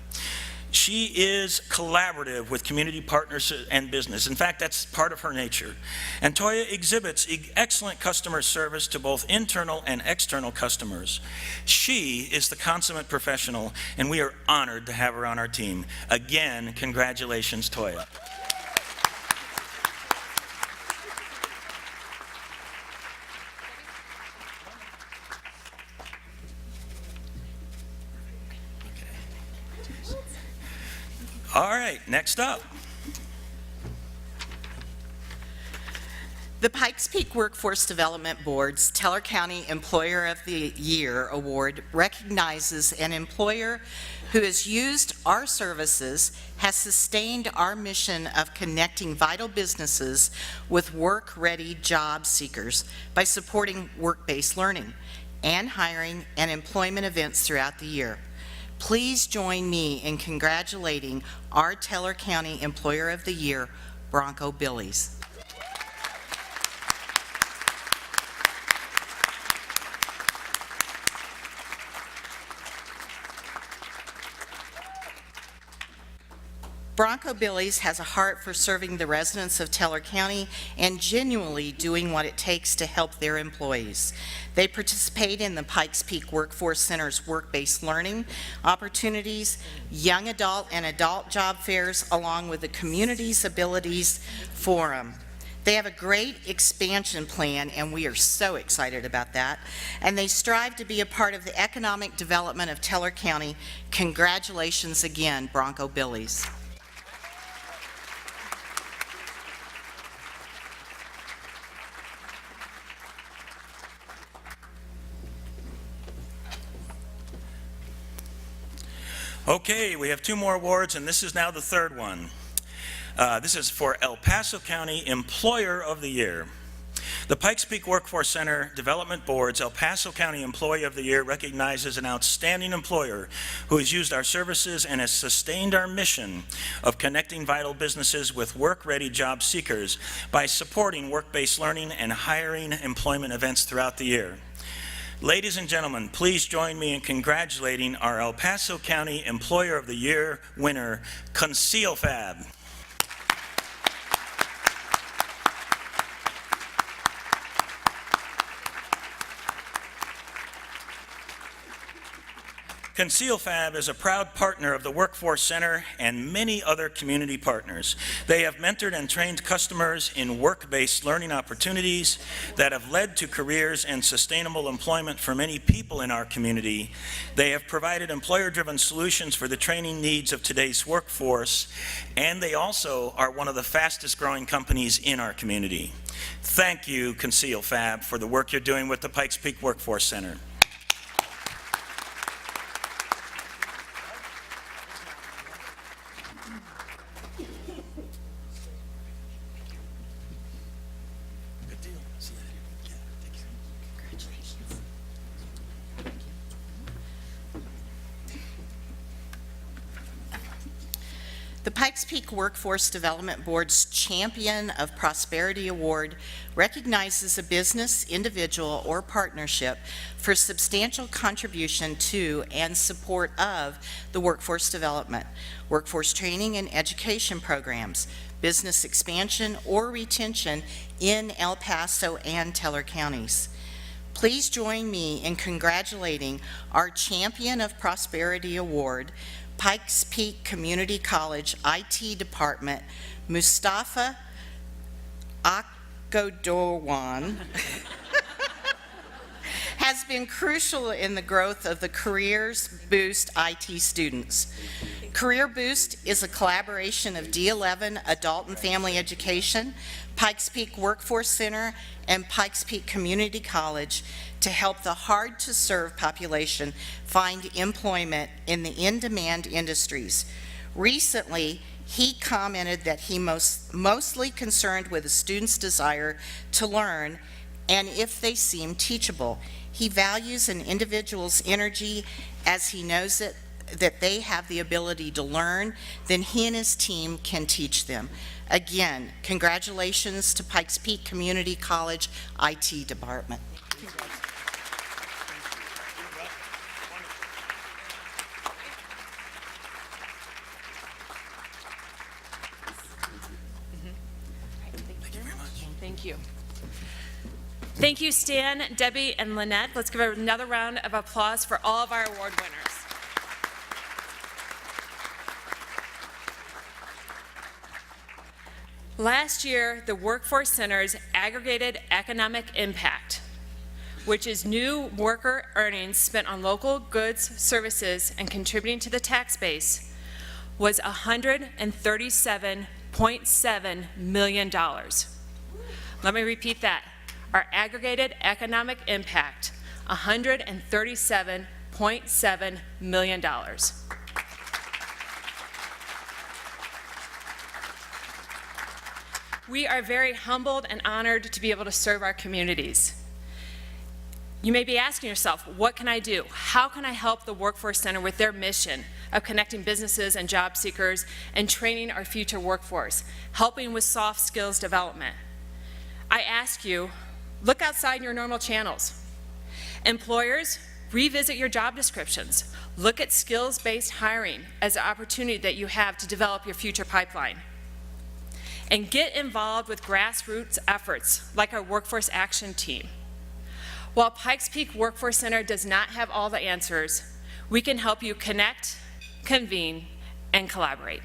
She is collaborative with community partners and business. In fact, that's part of her nature. And Toya exhibits excellent customer service to both internal and external customers. She is the consummate professional, and we are honored to have her on our team. Again, congratulations, Toya. All right, next up. The Pikes Peak Workforce Development Board's Teller County Employer of the Year Award recognizes an employer who has used our services, has sustained our mission of connecting vital businesses with work-ready job seekers by supporting work-based learning and hiring and employment events throughout the year. Please join me in congratulating our Teller County Employer of the Year, Bronco Billies. Bronco Billies has a heart for serving the residents of Teller County and genuinely doing what it takes to help their employees. They participate in the Pikes Peak Workforce Center's work-based learning opportunities, young adult and adult job fairs, along with the Community's Abilities Forum. They have a great expansion plan, and we are so excited about that. And they strive to be a part of the economic development of Teller County. Congratulations again, Bronco Billies. Okay, we have 2 more awards, and this is now the 3rd one. This is for El Paso County Employer of the Year. The Pikes Peak Workforce Center Development Board's El Paso County Employee of the Year recognizes an outstanding employer who has used our services and has sustained our mission of connecting vital businesses with work-ready job seekers by supporting work-based learning and hiring employment events throughout the year. Ladies and gentlemen, please join me in congratulating our El Paso County Employer of the Year winner, ConcealFab. ConcealFab is a proud partner of the Workforce Center and many other community partners. They have mentored and trained customers in work-based learning opportunities that have led to careers and sustainable employment for many people in our community. They have provided employer-driven solutions for the training needs of today's workforce, and they also are one of the fastest-growing companies in our community. Thank you, ConcealFab, for the work you're doing with the Pikes Peak Workforce Center. The Pikes Peak Workforce Development Board's Champion of Prosperity Award recognizes a business, individual, or partnership for substantial contribution to and support of the workforce development, workforce training and education programs, business expansion or retention in El Paso and Teller counties. Please join me in congratulating our Champion of Prosperity Award, Pikes Peak Community College IT Department, Mustafa Akodorwan, has been crucial in the growth of the Careers Boost IT students. Career Boost is a collaboration of D11 Adult and Family Education, Pikes Peak Workforce Center, and Pikes Peak Community College to help the hard-to-serve population find employment in the in-demand industries. Recently, he commented that he mostly concerned with a student's desire to learn and if they seem teachable. He values an individual's energy as he knows that they have the ability to learn, then he and his team can teach them. Again, congratulations to Pikes Peak Community College IT Department. Thank you. Thank you, Stan, Debbie, and Lynette. Let's give another round of applause for all of our award winners. Last year, the Workforce Center's aggregated economic impact, which is new worker earnings spent on local goods, services, and contributing to the tax base, was $137.7 million. Let me repeat that. Our aggregated economic impact, $137.7 million. We are very humbled and honored to be able to serve our communities. You may be asking yourself, what can I do? How can I help the Workforce Center with their mission of connecting businesses and job seekers and training our future workforce, helping with soft skills development? I ask you, look outside your normal channels. Employers, revisit your job descriptions. Look at skills-based hiring as an opportunity that you have to develop your future pipeline. And get involved with grassroots efforts like our Workforce Action Team. While Pikes Peak Workforce Center does not have all the answers, we can help you connect, convene, and collaborate.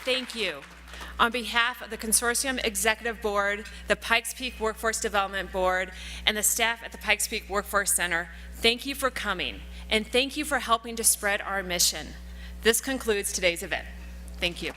thank you. On behalf of the Consortium Executive Board, the Pikes Peak Workforce Development Board, and the staff at the Pikes Peak Workforce Center, thank you for coming, and thank you for helping to spread our mission. This concludes today's event. Thank you.